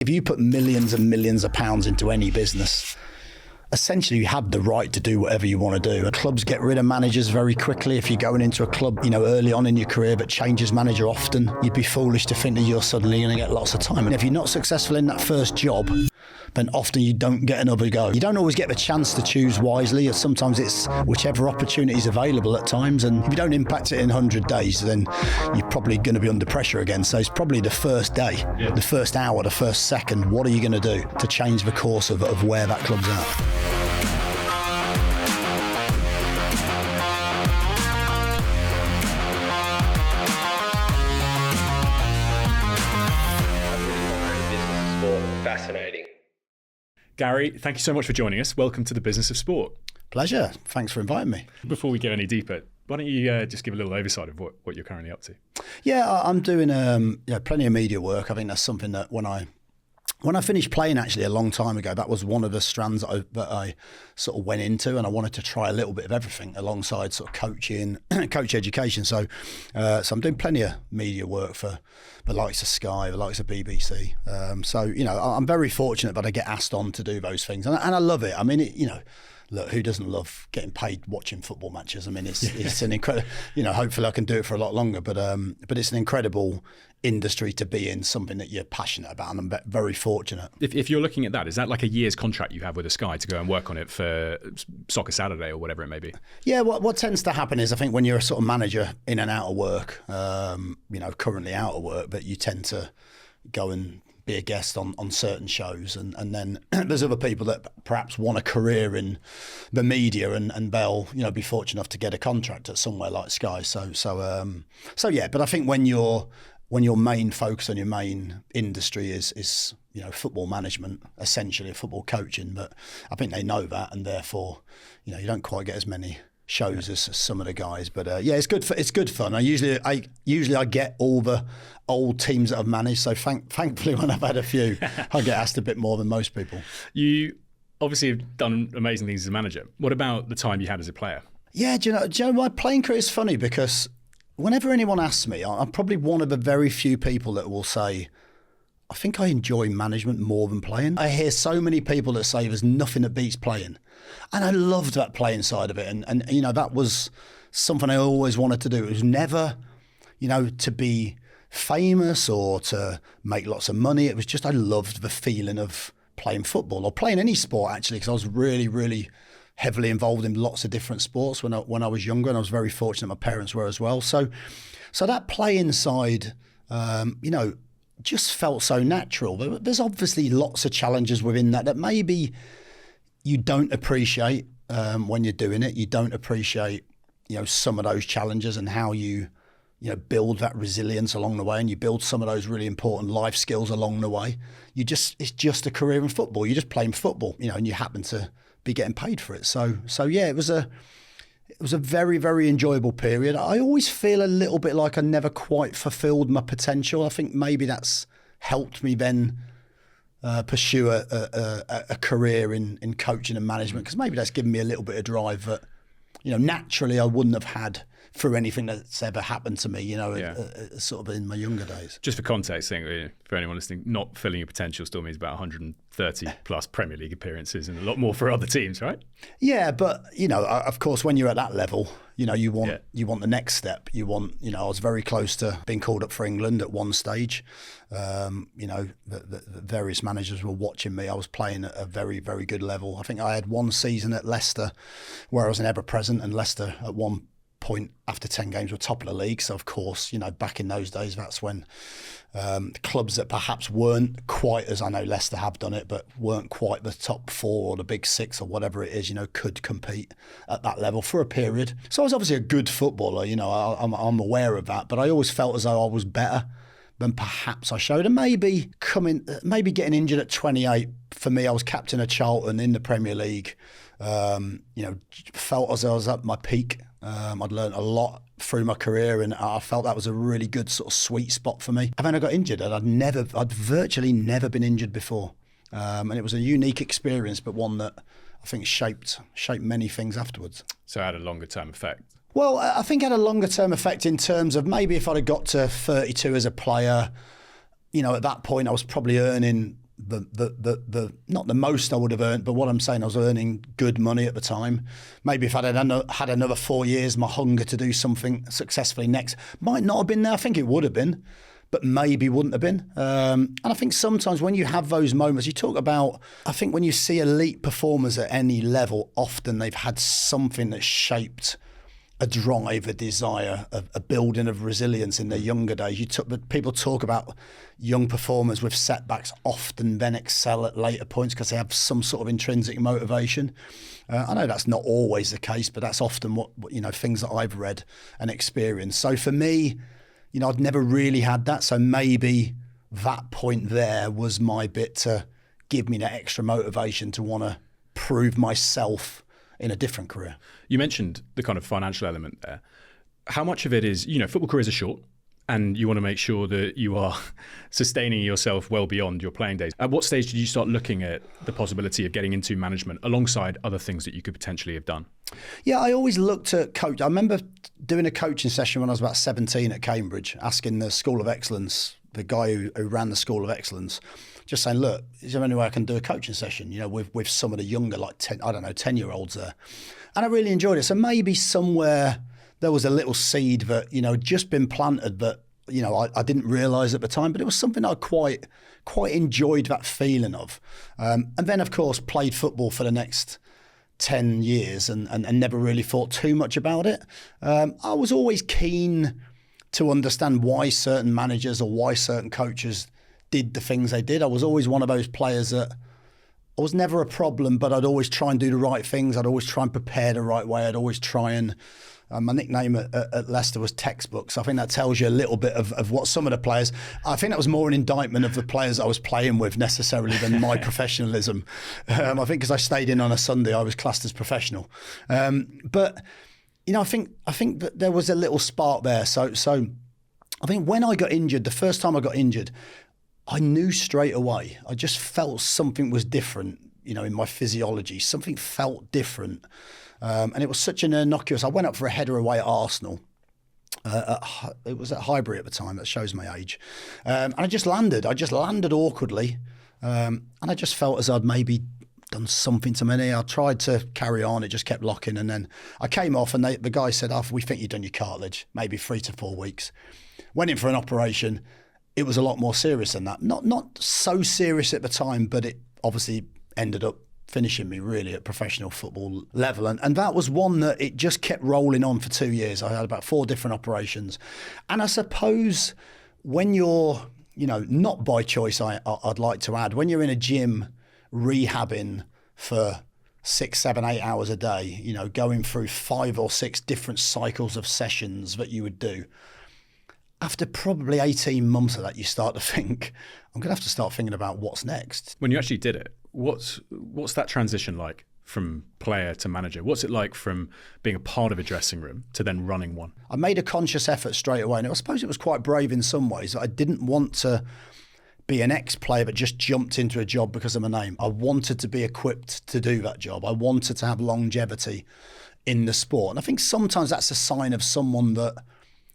If you put millions and millions of pounds into any business, essentially you have the right to do whatever you want to do. Clubs get rid of managers very quickly. If you're going into a club, early on in your career but changes manager often, you'd be foolish to think that you're suddenly going to get lots of time. And if you're not successful in that first job, then often you don't get another go. You don't always get the chance to choose wisely. Sometimes it's whichever opportunity is available at times. And if you don't impact it in 100 days, then you're probably going to be under pressure again. So it's probably the first day, the first hour, the first second. What are you going to do to change the course of where that club's at? Fascinating. Gary, thank you so much for joining us. Welcome to the Business of Sport. Pleasure. Thanks for inviting me. Before we go any deeper, why don't you just give a little oversight of what you're currently up to? Yeah, I'm doing plenty of media work. I think that's something that when I finished playing actually a long time ago, that was one of the strands that I sort of went into, and I wanted to try a little bit of everything alongside sort of coaching, coach education. So I'm doing plenty of media work for the likes of Sky, the likes of BBC. I'm very fortunate that I get asked on to do those things, and I love it. I mean, look, who doesn't love getting paid watching football matches? I mean, it's an incredible. Hopefully I can do it for a lot longer, but it's an incredible industry to be in, something that you're passionate about, and I'm very fortunate. If you're looking at that, is that like a year's contract you have with a Sky to go and work on it for Soccer Saturday or whatever it may be? Yeah, what tends to happen is I think when you're a sort of manager in and out of work, currently out of work, but you tend to go and be a guest on certain shows, and then there's other people that perhaps want a career in the media, and they'll be fortunate enough to get a contract at somewhere like Sky. So yeah, but I think when your main focus on your main industry is football management, essentially football coaching, but I think they know that, and therefore you don't quite get as many shows as some of the guys, but it's good fun. I usually get all the old teams that I've managed, so thankfully when I've had a few, I get asked a bit more than most people. You obviously have done amazing things as a manager. What about the time you had as a player? Yeah, do you know my playing career is funny because whenever anyone asks me, I'm probably one of the very few people that will say, I think I enjoy management more than playing. I hear so many people that say there's nothing that beats playing. And I loved that playing side of it. And that was something I always wanted to do. It was never, to be famous or to make lots of money. It was just, I loved the feeling of playing football or playing any sport actually, because I was really, really heavily involved in lots of different sports when I was younger, and I was very fortunate my parents were as well. So that playing side, just felt so natural. There's obviously lots of challenges within that maybe you don't appreciate when you're doing it. You don't appreciate, some of those challenges and how you build that resilience along the way, and you build some of those really important life skills along the way. It's just a career in football. You're just playing football, and you happen to be getting paid for it. So yeah, it was a very, very enjoyable period. I always feel a little bit like I never quite fulfilled my potential. I think maybe that's helped me then pursue a career in coaching and management, because maybe that's given me a little bit of drive that, naturally I wouldn't have had through anything that's ever happened to me, sort of in my younger days. Just for context, for anyone listening, not filling your potential still means about 130 plus Premier League appearances and a lot more for other teams, right? Yeah, but, of course, when you're at that level, you want the next step. You want, I was very close to being called up for England at one stage. The various managers were watching me. I was playing at a very, very good level. I think I had one season at Leicester where I was an ever present, and Leicester at one point after 10 games were top of the league. So of course, back in those days, that's when clubs that perhaps weren't quite, as I know Leicester have done it, but weren't quite the top four or the big six or whatever it is, could compete at that level for a period. So I was obviously a good footballer, I'm aware of that, but I always felt as though I was better than perhaps I showed. And maybe getting injured at 28, for me, I was captain of Charlton in the Premier League, felt as though I was at my peak. I'd learned a lot through my career, and I felt that was a really good sort of sweet spot for me. And then I got injured, and I'd virtually never been injured before. And it was a unique experience, but one that I think shaped many things afterwards. So it had a longer term effect. Well, I think it had a longer term effect in terms of maybe if I'd have got to 32 as a player, at that point I was probably earning the not the most I would have earned, but what I'm saying, I was earning good money at the time. Maybe if I'd had another 4 years, my hunger to do something successfully next might not have been there. I think it would have been, but maybe wouldn't have been. And I think sometimes when you have those moments, you talk about, I think when you see elite performers at any level, often they've had something that shaped a drive, a desire, a building of resilience in their younger days. People talk about young performers with setbacks often then excel at later points because they have some sort of intrinsic motivation. I know that's not always the case, but that's often what things that I've read and experienced. So for me, I'd never really had that. So maybe that point there was my bit to give me that extra motivation to want to prove myself in a different career. You mentioned the kind of financial element there. How much of it is, football careers are short and you want to make sure that you are sustaining yourself well beyond your playing days. At what stage did you start looking at the possibility of getting into management alongside other things that you could potentially have done? Yeah, I always looked at coach. I remember doing a coaching session when I was about 17 at Cambridge, asking the School of Excellence, the guy who ran the School of Excellence, just saying, look, is there any way I can do a coaching session, with some of the younger, 10-year-olds there? And I really enjoyed it. So maybe somewhere there was a little seed that, had just been planted that, I didn't realise at the time, but it was something I quite enjoyed that feeling of. And then, of course, played football for the next 10 years and never really thought too much about it. I was always keen to understand why certain managers or why certain coaches did the things they did. I was always one of those players that I was never a problem, but I'd always try and do the right things. I'd always try and prepare the right way. I'd always try and my nickname at Leicester was Textbooks. I think that tells you a little bit of what some of the players, I think that was more an indictment of the players I was playing with necessarily than my professionalism. I think because I stayed in on a Sunday, I was classed as professional. But, I think that there was a little spark there. So I think when I got injured, the first time I got injured, I knew straight away. I just felt something was different, in my physiology. Something felt different. And it was such an innocuous. I went up for a header away at Arsenal. It was at Highbury at the time. That shows my age. And I just landed. Awkwardly. And I just felt as I'd maybe done something to my knee. I tried to carry on. It just kept locking. And then I came off and the guy said, we think you've done your cartilage, maybe 3 to 4 weeks. Went in for an operation. It was a lot more serious than that. Not so serious at the time, but it obviously ended up finishing me really at professional football level. And that was one that it just kept rolling on for 2 years. I had about 4 different operations. And I suppose when you're, not by choice, I'd like to add, when you're in a gym rehabbing for 6, 7, 8 hours a day, going through 5 or 6 different cycles of sessions that you would do, after probably 18 months of that, you start to think, I'm going to have to start thinking about what's next. When you actually did it, what's that transition like from player to manager? What's it like from being a part of a dressing room to then running one? I made a conscious effort straight away, and I suppose it was quite brave in some ways. I didn't want to be an ex-player that just jumped into a job because of my name. I wanted to be equipped to do that job. I wanted to have longevity in the sport. And I think sometimes that's a sign of someone that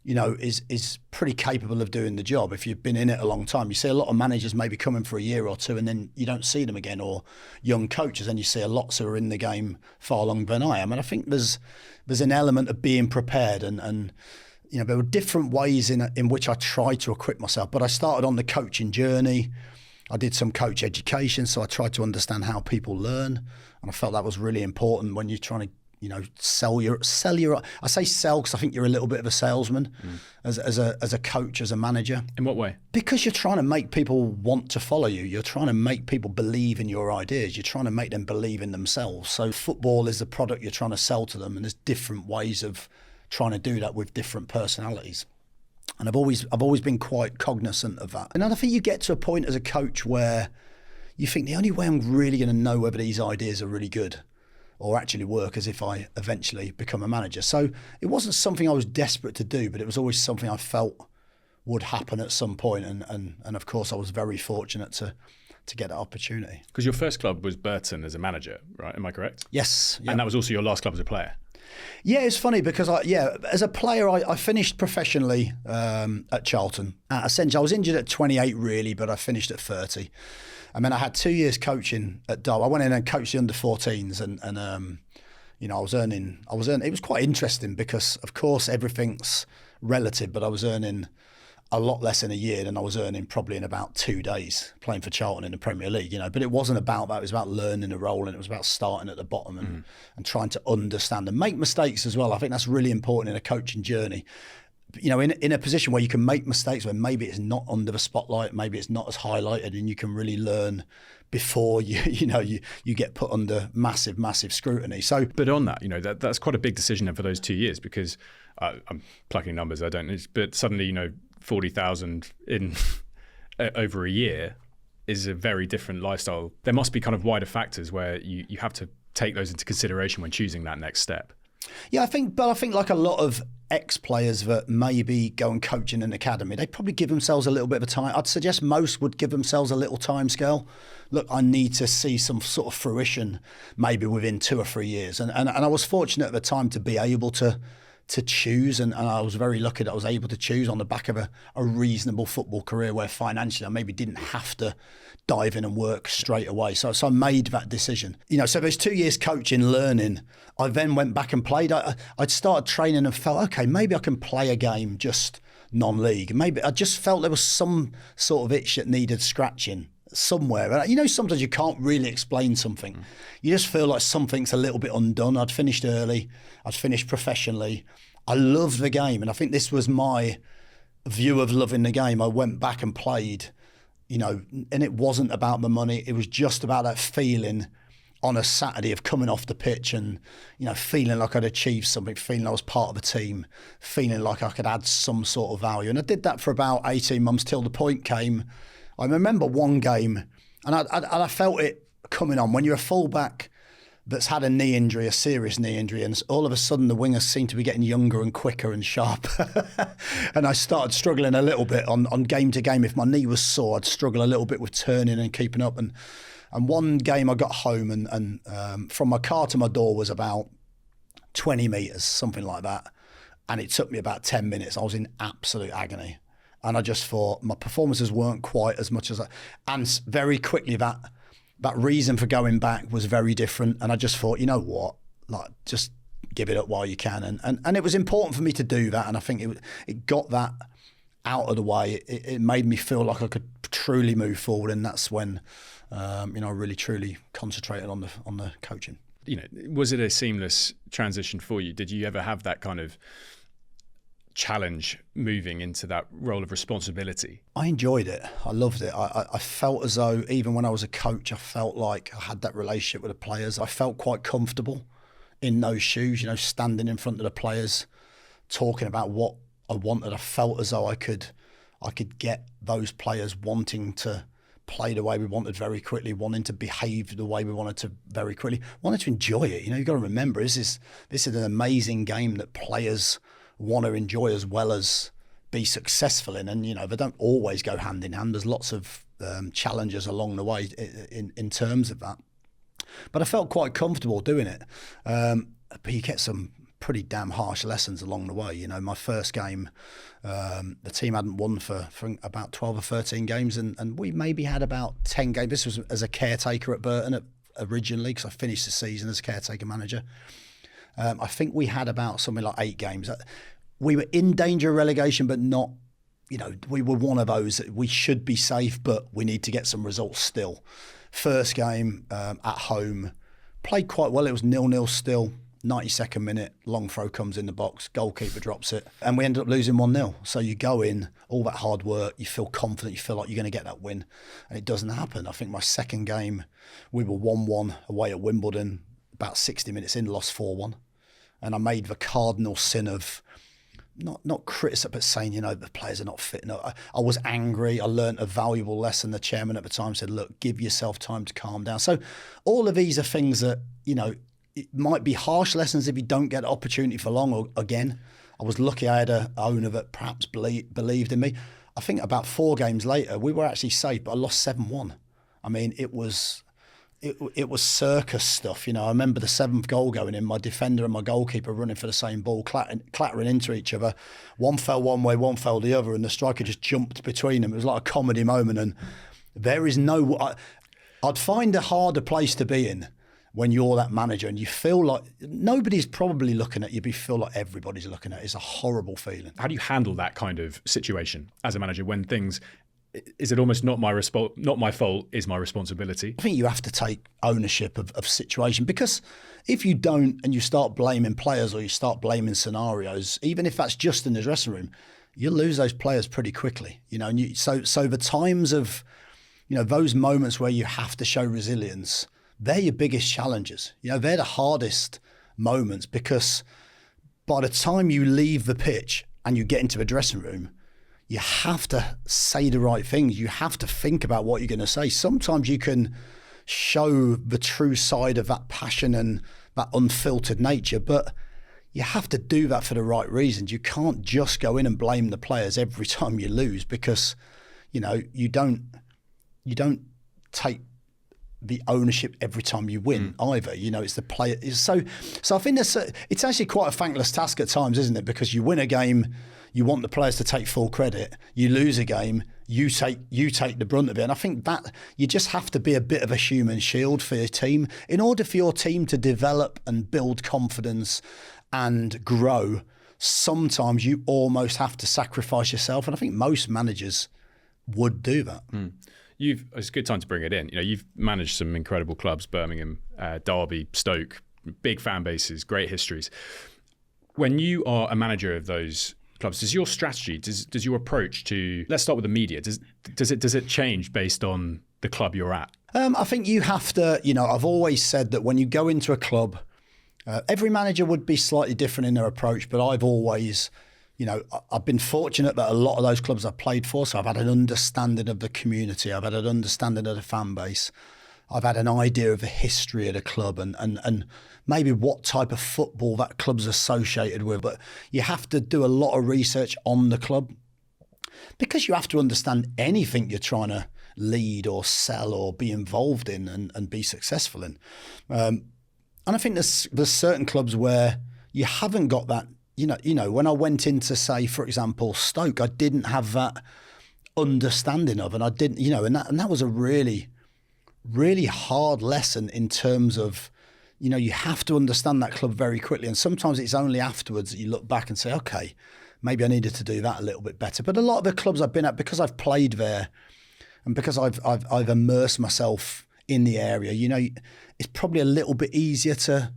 is pretty capable of doing the job. If you've been in it a long time, you see a lot of managers maybe coming for a year or two and then you don't see them again, or young coaches, and you see a lot who are in the game far longer than I am. And I think there's an element of being prepared and there were different ways in which I tried to equip myself. But I started on the coaching journey. I did some coach education, so I tried to understand how people learn, and I felt that was really important when you're trying to sell your. I say sell because I think you're a little bit of a salesman as a coach, as a manager. In what way? Because you're trying to make people want to follow you. You're trying to make people believe in your ideas. You're trying to make them believe in themselves. So football is the product you're trying to sell to them, and there's different ways of trying to do that with different personalities. And I've always been quite cognizant of that. And I think you get to a point as a coach where you think the only way I'm really going to know whether these ideas are really good or actually work is if I eventually become a manager. So it wasn't something I was desperate to do, but it was always something I felt would happen at some point. And of course, I was very fortunate to get that opportunity. Because your first club was Burton as a manager, right? Am I correct? Yes. Yeah. And that was also your last club as a player? Yeah, it's funny because as a player, I finished professionally at Charlton. Essentially, I was injured at 28 really, but I finished at 30. I mean, I had 2 years coaching at Dole. I went in and coached the under-14s, and I was earning. It was quite interesting because, of course, everything's relative, but I was earning a lot less in a year than I was earning probably in about 2 days playing for Charlton in the Premier League, But it wasn't about that. It was about learning a role, and it was about starting at the bottom and trying to understand and make mistakes as well. I think that's really important in a coaching journey. In a position where you can make mistakes, where maybe it's not under the spotlight, maybe it's not as highlighted, and you can really learn before you get put under massive scrutiny. So, but on that, that's quite a big decision for those 2 years, because I'm plucking numbers, I don't know, but suddenly 40,000 in over a year is a very different lifestyle. There must be kind of wider factors where you have to take those into consideration when choosing that next step. Yeah, I think like a lot of ex-players that maybe go and coach in an academy, they probably give themselves a little bit of a time. I'd suggest most would give themselves a little time scale. Look, I need to see some sort of fruition maybe within 2 or 3 years. And I was fortunate at the time to be able to choose, and I was very lucky that I was able to choose on the back of a reasonable football career where financially I maybe didn't have to dive in and work straight away. So I made that decision. So those 2 years coaching, learning, I then went back and played. I'd started training and felt, okay, maybe I can play a game just non-league. Maybe I just felt there was some sort of itch that needed scratching somewhere. Sometimes you can't really explain something. You just feel like something's a little bit undone. I'd finished early. I'd finished professionally. I loved the game, and I think this was my view of loving the game. I went back and played, and it wasn't about the money. It was just about that feeling on a Saturday of coming off the pitch and, feeling like I'd achieved something, feeling I was part of a team, feeling like I could add some sort of value. And I did that for about 18 months till the point came. I remember one game, and I felt it coming on. When you're a fullback that's had a knee injury, a serious knee injury, and all of a sudden the wingers seem to be getting younger and quicker and sharper. And I started struggling a little bit on game to game. If my knee was sore, I'd struggle a little bit with turning and keeping up. And one game I got home, and from my car to my door was about 20 metres, something like that. And it took me about 10 minutes. I was in absolute agony. And I just thought my performances weren't quite as much as and very quickly that reason for going back was very different. And I just thought, you know what, like just give it up while you can. And it was important for me to do that. And I think it got that out of the way. It made me feel like I could truly move forward. And that's when, I really truly concentrated on the coaching. Was it a seamless transition for you? Did you ever have that kind of challenge moving into that role of responsibility? I enjoyed it. I loved it. I felt as though even when I was a coach, I felt like I had that relationship with the players. I felt quite comfortable in those shoes, standing in front of the players, talking about what I wanted. I felt as though I could get those players wanting to play the way we wanted very quickly, wanting to behave the way we wanted to very quickly, wanted to enjoy it. You've got to remember, this is an amazing game that players want to enjoy as well as be successful in. And, they don't always go hand in hand. There's lots of challenges along the way in terms of that. But I felt quite comfortable doing it. But you get some pretty damn harsh lessons along the way. My first game, the team hadn't won for about 12 or 13 games, and we maybe had about 10 games. This was as a caretaker at Burton originally, because I finished the season as caretaker manager. I think we had about something like 8 games. We were in danger of relegation, but not, we were one of those that we should be safe, but we need to get some results still. First game at home, played quite well. It was 0-0 still. 92nd minute, long throw comes in the box, goalkeeper drops it, and we ended up losing 1-0. So you go in, all that hard work, you feel confident, you feel like you're going to get that win, and it doesn't happen. I think my second game, we were 1-1 away at Wimbledon, about 60 minutes in, lost 4-1. And I made the cardinal sin of not criticism, but saying, the players are not fit. No, I was angry. I learned a valuable lesson. The chairman at the time said, look, give yourself time to calm down. So all of these are things that, it might be harsh lessons if you don't get the opportunity for long. Or again, I was lucky I had an owner that perhaps believed in me. I think about 4 games later, we were actually safe, but I lost 7-1. I mean, it was circus stuff. I remember the 7th goal going in, my defender and my goalkeeper running for the same ball, clattering into each other. One fell one way, one fell the other, and the striker just jumped between them. It was like a comedy moment, and there is no... I'd find a harder place to be in when you're that manager and you feel like nobody's probably looking at you, but you feel like everybody's looking at you. It's a horrible feeling. How do you handle that kind of situation as a manager when things... Is it almost not my fault, is my responsibility? I think you have to take ownership of situation, because if you don't and you start blaming players or you start blaming scenarios, even if that's just in the dressing room, you'll lose those players pretty quickly. And so the times of, those moments where you have to show resilience, they're your biggest challenges. They're the hardest moments, because by the time you leave the pitch and you get into the dressing room, you have to say the right things. You have to think about what you're going to say. Sometimes you can show the true side of that passion and that unfiltered nature, but you have to do that for the right reasons. You can't just go in and blame the players every time you lose, because, you don't take the ownership every time you win either. It's the player. So I think it's actually quite a thankless task at times, isn't it? Because you win a game, you want the players to take full credit. You lose a game, you take the brunt of it. And I think that you just have to be a bit of a human shield for your team in order for your team to develop and build confidence and grow. Sometimes you almost have to sacrifice yourself, and I think most managers would do that. It's a good time to bring it in. You've managed some incredible clubs: Birmingham, Derby, Stoke, big fan bases, great histories. When you are a manager of those clubs, does your strategy, does your approach to, let's start with the media, does it change based on the club you're at? I think you have to. I've always said that when you go into a club, every manager would be slightly different in their approach, but I've always, I've been fortunate that a lot of those clubs I've played for, so I've had an understanding of the community, I've had an understanding of the fan base, I've had an idea of the history of the club and maybe what type of football that club's associated with. But you have to do a lot of research on the club, because you have to understand anything you're trying to lead or sell or be involved in and be successful in. And I think there's certain clubs where you haven't got that. When I went into, say, for example, Stoke, I didn't have that understanding of, and I didn't, and that was a really, really hard lesson in terms of, you have to understand that club very quickly. And sometimes it's only afterwards that you look back and say, okay, maybe I needed to do that a little bit better. But a lot of the clubs I've been at, because I've played there and because I've immersed myself in the area, it's probably a little bit easier to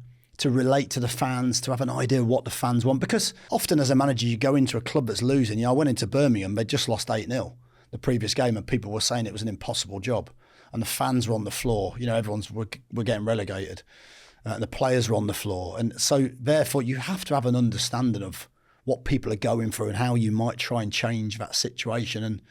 relate to the fans, to have an idea of what the fans want. Because often as a manager, you go into a club that's losing. I went into Birmingham, they just lost 8-0 the previous game, and people were saying it was an impossible job. And the fans were on the floor. We're getting relegated. And the players were on the floor. And so therefore you have to have an understanding of what people are going through and how you might try and change that situation. And,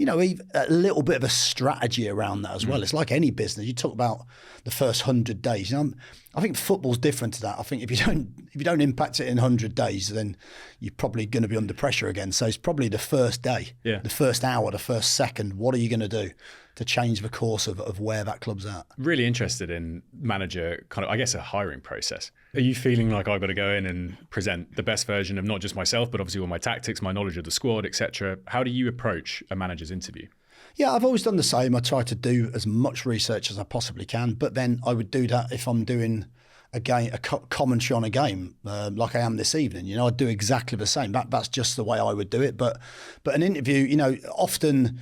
a little bit of a strategy around that as well. It's like any business. You talk about the first 100 days. I think football's different to that. I think if you don't impact it in 100 days, then you're probably going to be under pressure again. So it's probably the first day, the first hour, the first second. What are you going to do to change the course of where that club's at? Really interested in manager kind of, I guess, a hiring process. Are you feeling like I've got to go in and present the best version of not just myself, but obviously all my tactics, my knowledge of the squad, etc.? How do you approach a manager's interview? Yeah, I've always done the same. I try to do as much research as I possibly can, but then I would do that if I'm doing a commentary on a game, like I am this evening. I'd do exactly the same. That's just the way I would do it. But an interview, often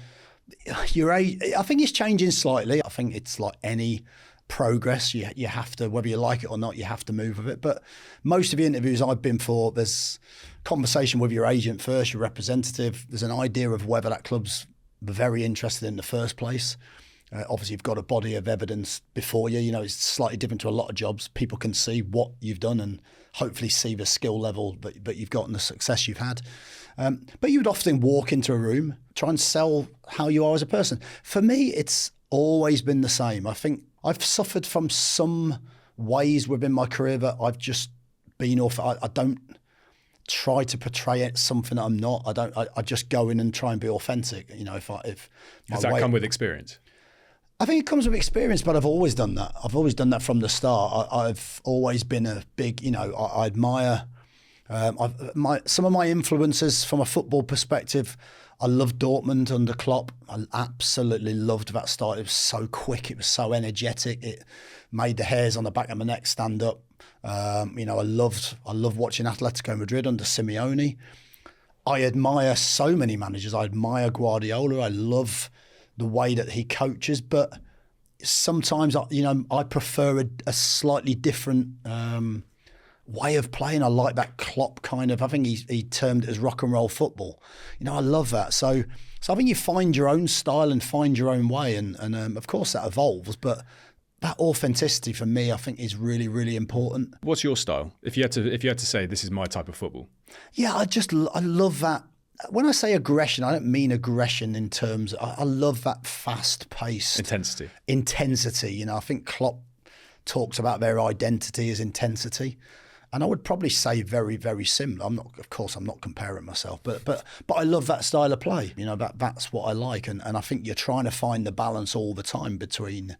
your age, I think it's changing slightly. I think it's like any progress. You have to, whether you like it or not, you have to move with it. But most of the interviews I've been for, there's conversation with your agent first, your representative. There's an idea of whether that club's very interested in the first place. Obviously, you've got a body of evidence before you. It's slightly different to a lot of jobs. People can see what you've done and hopefully see the skill level that you've got and the success you've had. But you would often walk into a room, try and sell how you are as a person. For me, it's always been the same. I think I've suffered from some ways within my career that I've just been off. I don't try to portray it something that I'm not. I just go in and try and be authentic. Does that come with experience? I think it comes with experience, but I've always done that. I've always done that from the start. I've always been a big, I admire some of my influences from a football perspective. I loved Dortmund under Klopp. I absolutely loved that style. It was so quick. It was so energetic. It made the hairs on the back of my neck stand up. I loved watching Atletico Madrid under Simeone. I admire so many managers. I admire Guardiola. I love the way that he coaches, but sometimes I prefer a slightly different way of playing. I like that Klopp kind of, I think he termed it as rock and roll football. I love that. So I think you find your own style and find your own way, and of course that evolves, but that authenticity for me, I think, is really, really important. What's your style? If you had to say this is my type of football. Yeah, I love that. When I say aggression, I don't mean aggression in terms. I love that fast-paced intensity. I think Klopp talks about their identity as intensity, and I would probably say very, very similar. I'm not comparing myself, but I love that style of play. That's what I like, and I think you're trying to find the balance all the time between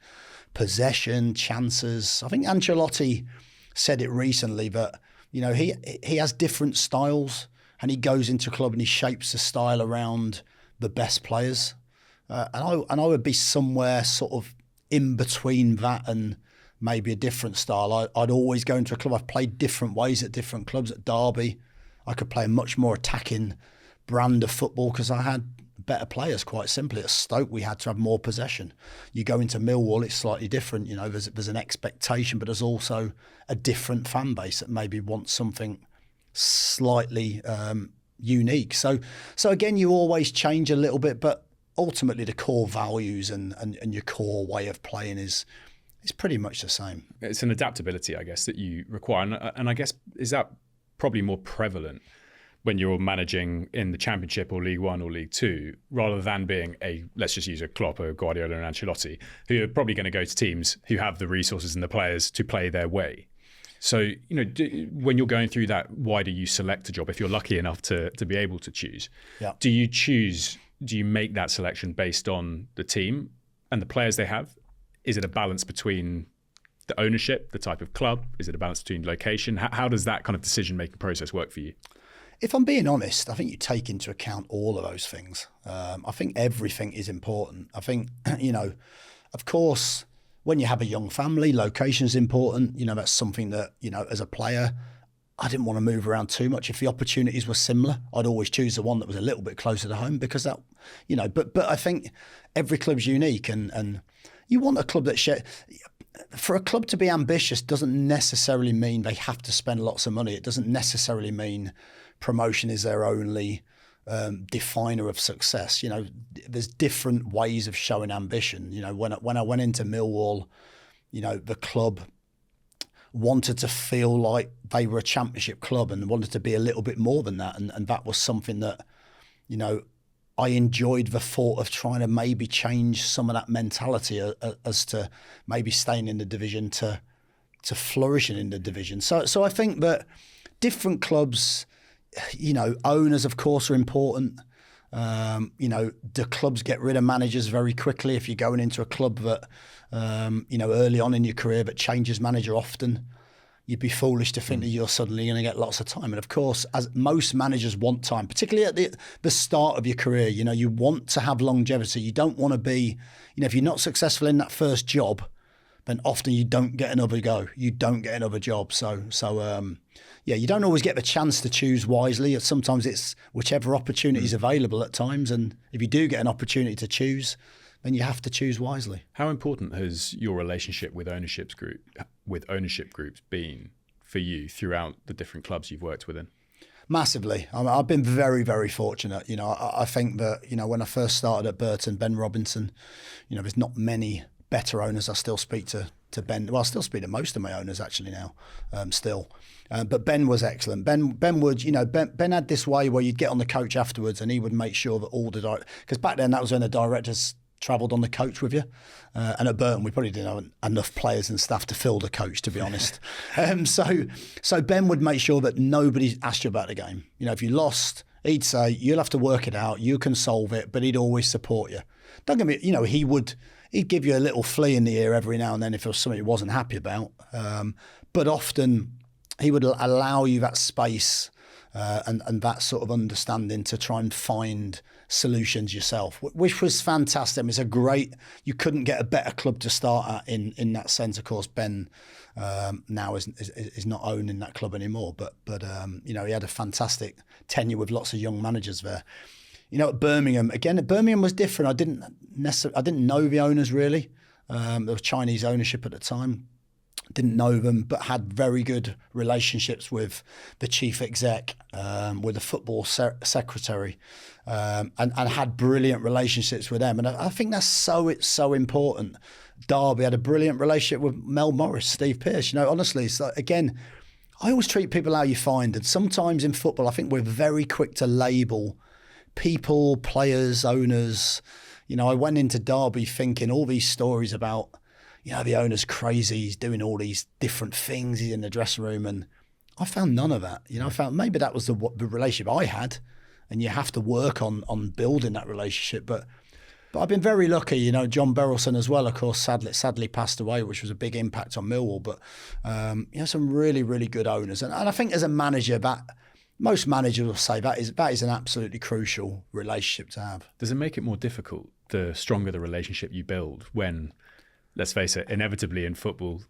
possession, chances. I think Ancelotti said it recently that he has different styles, and he goes into a club and he shapes the style around the best players. And I would be somewhere sort of in between that and maybe a different style. I'd always go into a club. I've played different ways at different clubs. At Derby, I could play a much more attacking brand of football because I had better players, quite simply. At Stoke, we had to have more possession. You go into Millwall, it's slightly different. There's an expectation, but there's also a different fan base that maybe wants something slightly unique. So again, you always change a little bit, but ultimately the core values and your core way of playing is pretty much the same. It's an adaptability, I guess, that you require. And I guess, is that probably more prevalent when you're managing in the Championship or League One or League Two, rather than being let's just use a Klopp, a Guardiola and Ancelotti, who are probably going to go to teams who have the resources and the players to play their way. So, when you're going through that, why do you select a job if you're lucky enough to be able to choose? Yeah. Do you make that selection based on the team and the players they have? Is it a balance between the ownership, the type of club? Is it a balance between location? How does that kind of decision-making process work for you? If I'm being honest, I think you take into account all of those things. I think everything is important. I think, of course, when you have a young family, location is important. That's something that, as a player, I didn't want to move around too much. If the opportunities were similar, I'd always choose the one that was a little bit closer to home because that, but I think every club's unique and you want a club that for a club to be ambitious doesn't necessarily mean they have to spend lots of money. It doesn't necessarily mean promotion is their only definer of success. There's different ways of showing ambition. When I went into Millwall, the club wanted to feel like they were a championship club and wanted to be a little bit more than that. And that was something that, I enjoyed the thought of trying to maybe change some of that mentality as to maybe staying in the division to flourishing in the division. So I think that different clubs, owners, of course, are important. Do clubs get rid of managers very quickly if you're going into a club that, early on in your career that changes manager often? You'd be foolish to think that you're suddenly going to get lots of time. And of course, as most managers want time, particularly at the start of your career, you want to have longevity. You don't want to be, if you're not successful in that first job, then often you don't get another go. You don't get another job. So you don't always get the chance to choose wisely. Sometimes it's whichever opportunity is available at times. And if you do get an opportunity to choose, then you have to choose wisely. How important has your relationship with ownership groups been for you throughout the different clubs you've worked within? Massively. I've been very, very fortunate. I think that, when I first started at Burton, Ben Robinson, there's not many better owners. I still speak to Ben. Well, I still speak to most of my owners actually now, still. But Ben was excellent. Ben would, Ben had this way where you'd get on the coach afterwards and he would make sure that all the because back then that was when the directors travelled on the coach with you. And at Burton, we probably didn't have enough players and staff to fill the coach, to be honest. So Ben would make sure that nobody asked you about the game. If you lost, he'd say, you'll have to work it out, you can solve it, but he'd always support you. Don't get me, he'd give you a little flea in the ear every now and then if there was something he wasn't happy about. But often he would allow you that space and that sort of understanding to try and find solutions yourself, which was fantastic. I mean, it's a great, you couldn't get a better club to start at in that sense. Of course, Ben now is not owning that club anymore, but he had a fantastic tenure with lots of young managers there. At Birmingham, Birmingham was different. I didn't know the owners really. There was Chinese ownership at the time. Didn't know them, but had very good relationships with the chief exec, with the football secretary, and had brilliant relationships with them. And I think that's so important. Derby had a brilliant relationship with Mel Morris, Steve Pearce. Honestly, it's like, again, I always treat people how you find. And sometimes in football, I think we're very quick to label people, players, owners. I went into Derby thinking all these stories about, the owner's crazy, he's doing all these different things, he's in the dressing room, and I found none of that. I found maybe that was the relationship I had, and you have to work on building that relationship. But I've been very lucky. John Berylson as well, of course, sadly passed away, which was a big impact on Millwall. But some really, really good owners, and I think as a manager, that most managers will say that is an absolutely crucial relationship to have. Does it make it more difficult the stronger the relationship you build when, let's face it, inevitably in football,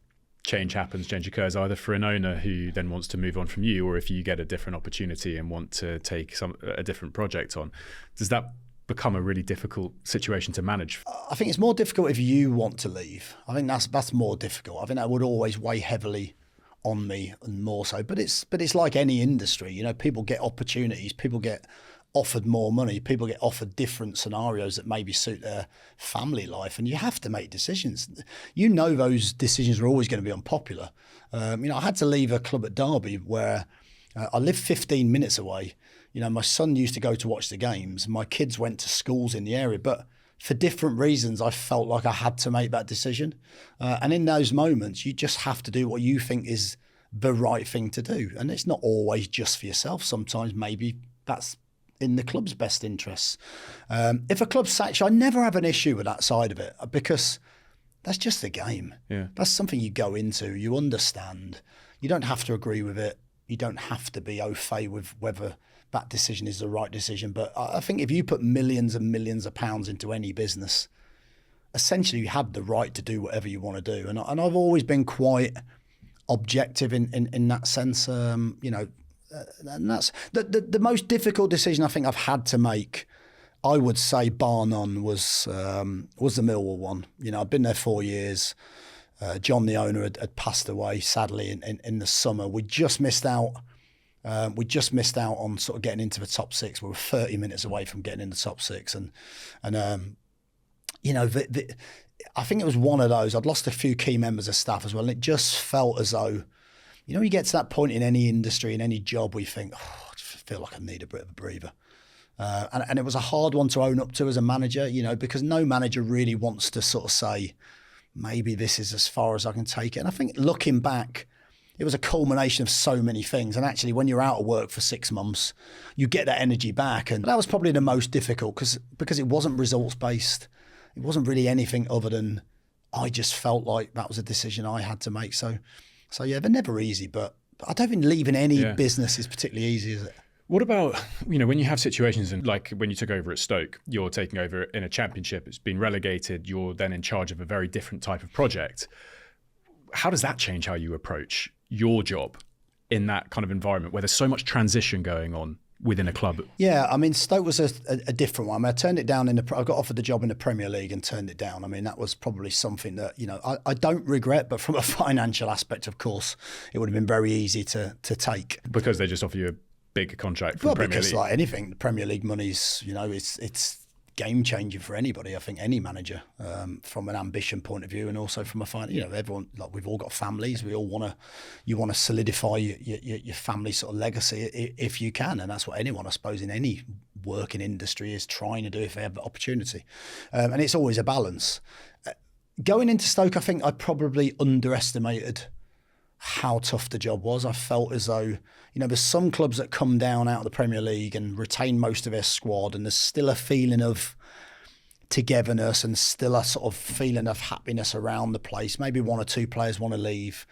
change occurs either for an owner who then wants to move on from you, or if you get a different opportunity and want to take a different project on? Does that become a really difficult situation to manage? I think it's more difficult if you want to leave. I think that's more difficult. I think that would always weigh heavily on me, and more so. But it's like any industry. People get opportunities, people get offered more money, people get offered different scenarios that maybe suit their family life, and you have to make decisions. Those decisions are always going to be unpopular. I had to leave a club at Derby where I lived 15 minutes away. My son used to go to watch the games. My kids went to schools in the area, but for different reasons, I felt like I had to make that decision. And in those moments, you just have to do what you think is the right thing to do. And it's not always just for yourself. Sometimes maybe that's in the club's best interests. If a club sacks you, I never have an issue with that side of it, because that's just the game. Yeah. That's something you go into, you understand. You don't have to agree with it. You don't have to be au fait with whether that decision is the right decision. But I think if you put millions and millions of pounds into any business, essentially you have the right to do whatever you want to do. And I've always been quite objective in that sense. And that's the most difficult decision I think I've had to make, I would say, bar none, was the Millwall one. I've been there 4 years. John, the owner, had passed away sadly in the summer. We just missed out. On sort of getting into the top six. We were 30 minutes away from getting in the top six, and I think it was one of those. I'd lost a few key members of staff as well, and it just felt as though, you get to that point in any industry, in any job, where you think, I just feel like I need a bit of a breather. And it was a hard one to own up to as a manager, because no manager really wants to sort of say, maybe this is as far as I can take it. And I think looking back, it was a culmination of so many things. And actually, when you're out of work for 6 months, you get that energy back. And that was probably the most difficult because it wasn't results-based. It wasn't really anything other than I just felt like that was a decision I had to make. So yeah, they're never easy, but I don't think leaving any business is particularly easy, is it? What about, when you have situations like when you took over at Stoke, you're taking over in a championship, it's been relegated, you're then in charge of a very different type of project. How does that change how you approach your job in that kind of environment where there's so much transition going on within a club? Yeah, I mean, Stoke was a different one. I mean, I turned it down I got offered the job in the Premier League and turned it down. I mean, that was probably something that, I don't regret, but from a financial aspect, of course, it would have been very easy to take. Because they just offer you a big contract from Premier League. Because like anything, the Premier League money's, it's game changing for anybody. I think any manager, from an ambition point of view, and also from a everyone, like, we've all got families. We all want to solidify your family sort of legacy if you can, and that's what anyone, I suppose, in any working industry is trying to do if they have the opportunity. And it's always a balance. Going into Stoke, I think I probably underestimated how tough the job was. I felt as though, there's some clubs that come down out of the Premier League and retain most of their squad, and there's still a feeling of togetherness and still a sort of feeling of happiness around the place. Maybe one or two players want to leave,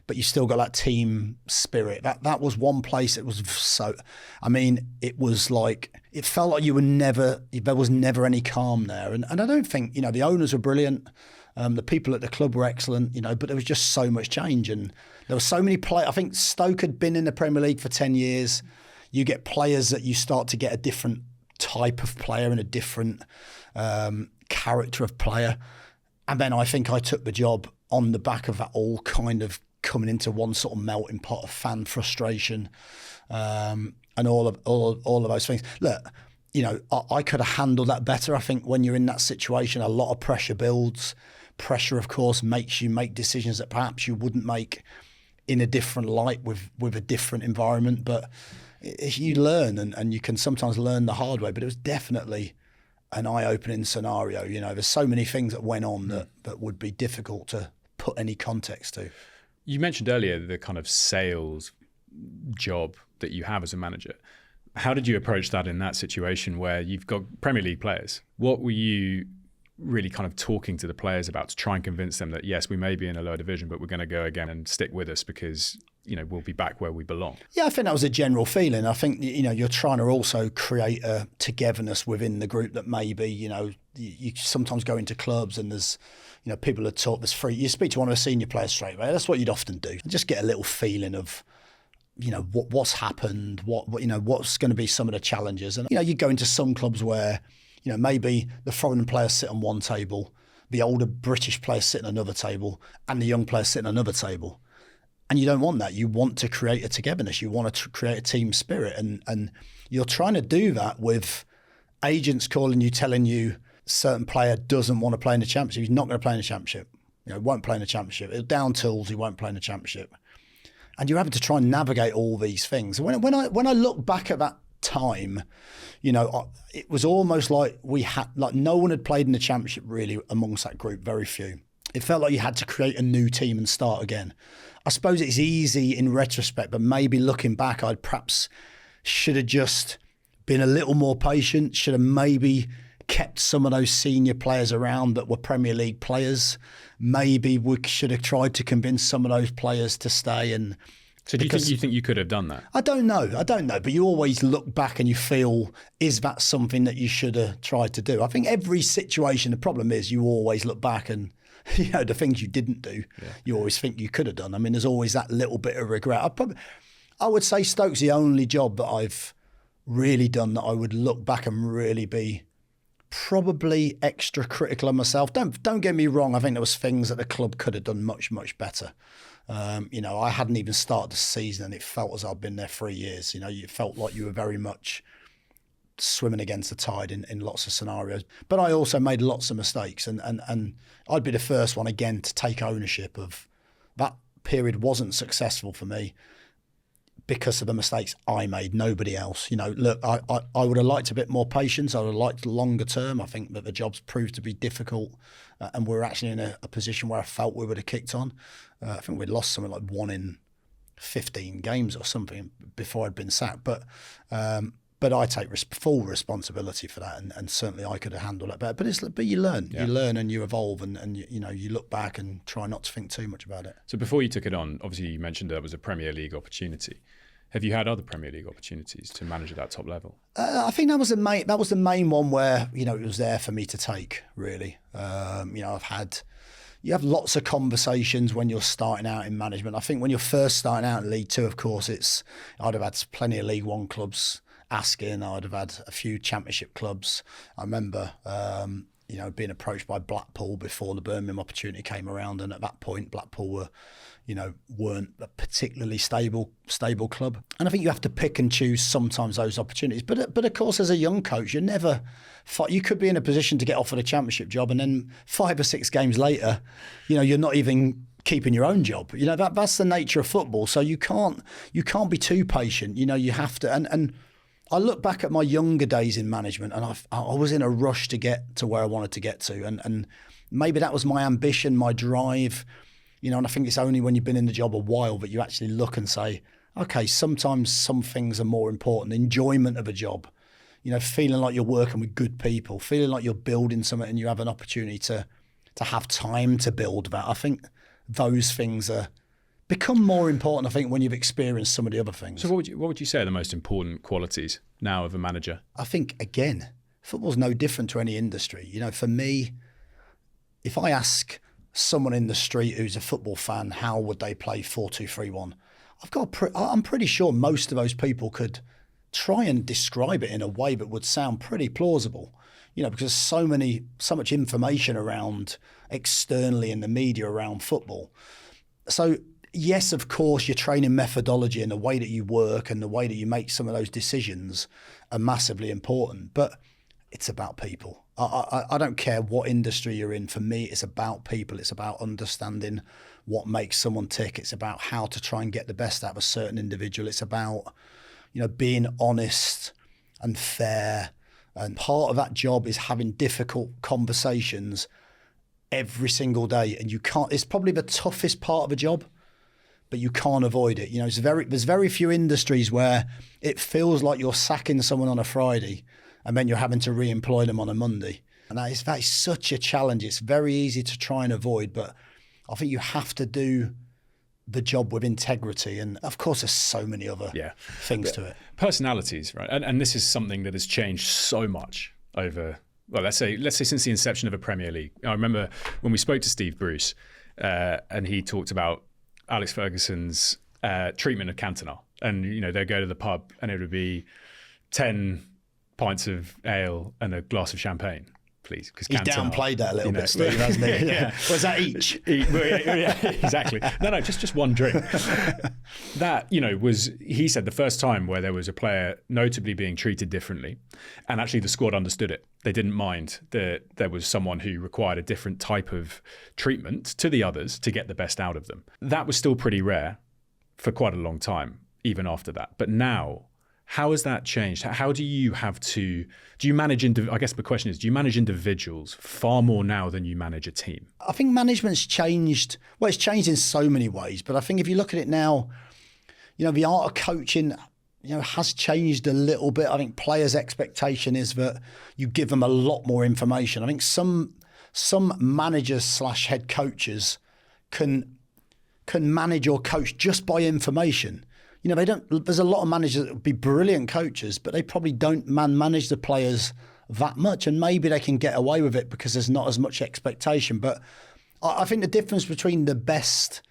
but you still got that team spirit. That was one place. It was so, I mean, it was like, it felt like there was never any calm there. And I don't think, the owners were brilliant. The people at the club were excellent, but there was just so much change. And there were so many players. I think Stoke had been in the Premier League for 10 years. You get players that you start to get a different type of player and a different character of player. And then I think I took the job on the back of that all kind of coming into one sort of melting pot of fan frustration and all of those things. Look, I could have handled that better. I think when you're in that situation, a lot of pressure builds. Pressure, of course, makes you make decisions that perhaps you wouldn't make in a different light with a different environment. But you learn, and you can sometimes learn the hard way. But it was definitely an eye-opening scenario. There's so many things that went on that would be difficult to put any context to. You mentioned earlier the kind of sales job that you have as a manager. How did you approach that in that situation where you've got Premier League players? What were you really kind of talking to the players about to try and convince them that, yes, we may be in a lower division, but we're going to go again and stick with us because, we'll be back where we belong? Yeah, I think that was a general feeling. I think, you're trying to also create a togetherness within the group that maybe, you sometimes go into clubs and there's, people are taught there's free. You speak to one of the senior players straight away. That's what you'd often do. Just get a little feeling of, what's happened, what's going to be some of the challenges. And, you go into some clubs where, maybe the foreign players sit on one table, the older British players sit on another table, and the young players sit on another table. And you don't want that. You want to create a togetherness. You want to create a team spirit. And you're trying to do that with agents calling you, telling you a certain player doesn't want to play in the Championship. He's not going to play in the Championship. Won't play in the Championship. Down tools, he won't play in the Championship. And you're having to try and navigate all these things. When I look back at that time, it was almost like no one had played in the Championship really amongst that group, very few. It felt like you had to create a new team and start again. I suppose it's easy in retrospect, but maybe looking back, I perhaps should have just been a little more patient, should have maybe kept some of those senior players around that were Premier League players. Maybe we should have tried to convince some of those players to stay. And so do you think you could have done that? I don't know. But you always look back and you feel, is that something that you should have tried to do? I think every situation, the problem is you always look back and the things you didn't do, you always think you could have done. I mean, there's always that little bit of regret. I would say Stoke's the only job that I've really done that I would look back and really be probably extra critical of myself. Don't get me wrong. I think there was things that the club could have done much, much better. I hadn't even started the season and it felt as I'd been there 3 years. You felt like you were very much swimming against the tide in lots of scenarios. But I also made lots of mistakes and I'd be the first one again to take ownership of that period wasn't successful for me because of the mistakes I made, nobody else. Look, I would have liked a bit more patience. I would have liked longer term. I think that the job's proved to be difficult and we're actually in a position where I felt we would have kicked on. I think we'd lost something like 1 in 15 games or something before I'd been sacked. But I take full responsibility for that, and certainly I could have handled it better. But you learn, and you evolve, and you look back and try not to think too much about it. So before you took it on, obviously you mentioned there was a Premier League opportunity. Have you had other Premier League opportunities to manage at that top level? I think that was the main one where it was there for me to take. Really, you have lots of conversations when you're starting out in management. I think when you're first starting out in League Two, of course, I'd have had plenty of League One clubs asking. I'd have had a few Championship clubs. I remember, being approached by Blackpool before the Birmingham opportunity came around, and at that point, Blackpool weren't a particularly stable club. And I think you have to pick and choose sometimes those opportunities. But of course, as a young coach, you could be in a position to get offered a Championship job, and then 5 or 6 games later, you're not even keeping your own job. That's the nature of football. So you can't be too patient. You have to. And I look back at my younger days in management, and I was in a rush to get to where I wanted to get to, and maybe that was my ambition, my drive. And I think it's only when you've been in the job a while that you actually look and say, okay, sometimes some things are more important. Enjoyment of a job, feeling like you're working with good people, feeling like you're building something and you have an opportunity to have time to build that. I think those things become more important, I think, when you've experienced some of the other things. So what would you say are the most important qualities now of a manager? I think, again, football's no different to any industry. For me, if I ask someone in the street who's a football fan, how would they play 4-2-3-1? I'm pretty sure most of those people could try and describe it in a way that would sound pretty plausible. Because so much information around externally in the media around football. So yes, of course, your training methodology and the way that you work and the way that you make some of those decisions are massively important. But it's about people. I don't care what industry you're in. For me, it's about people. It's about understanding what makes someone tick. It's about how to try and get the best out of a certain individual. It's about, being honest and fair. And part of that job is having difficult conversations every single day. And it's probably the toughest part of a job, but you can't avoid it. There's very few industries where it feels like you're sacking someone on a Friday and then you're having to re-employ them on a Monday. And that is such a challenge. It's very easy to try and avoid, but I think you have to do the job with integrity. And of course, there's so many other things to it. Personalities, right? And this is something that has changed so much over, well, let's say since the inception of a Premier League. I remember when we spoke to Steve Bruce and he talked about Alex Ferguson's treatment of Cantona. And, they'd go to the pub and it would be 10 pints of ale and a glass of champagne. Please, because he's downplayed that a little bit, Steve, hasn't he? Yeah. Was that each? Yeah, exactly. No, just one drink. That, he said the first time where there was a player notably being treated differently, and actually the squad understood it. They didn't mind that there was someone who required a different type of treatment to the others to get the best out of them. That was still pretty rare for quite a long time, even after that. But now, how has that changed? How do you manage, I guess the question is, do you manage individuals far more now than you manage a team? I think management's changed. Well, it's changed in so many ways, but I think if you look at it now, the art of coaching, has changed a little bit. I think players' expectation is that you give them a lot more information. I think some managers / head coaches can manage or coach just by information. They don't. There's a lot of managers that would be brilliant coaches, but they probably don't manage the players that much, and maybe they can get away with it because there's not as much expectation. But I think the difference between the best,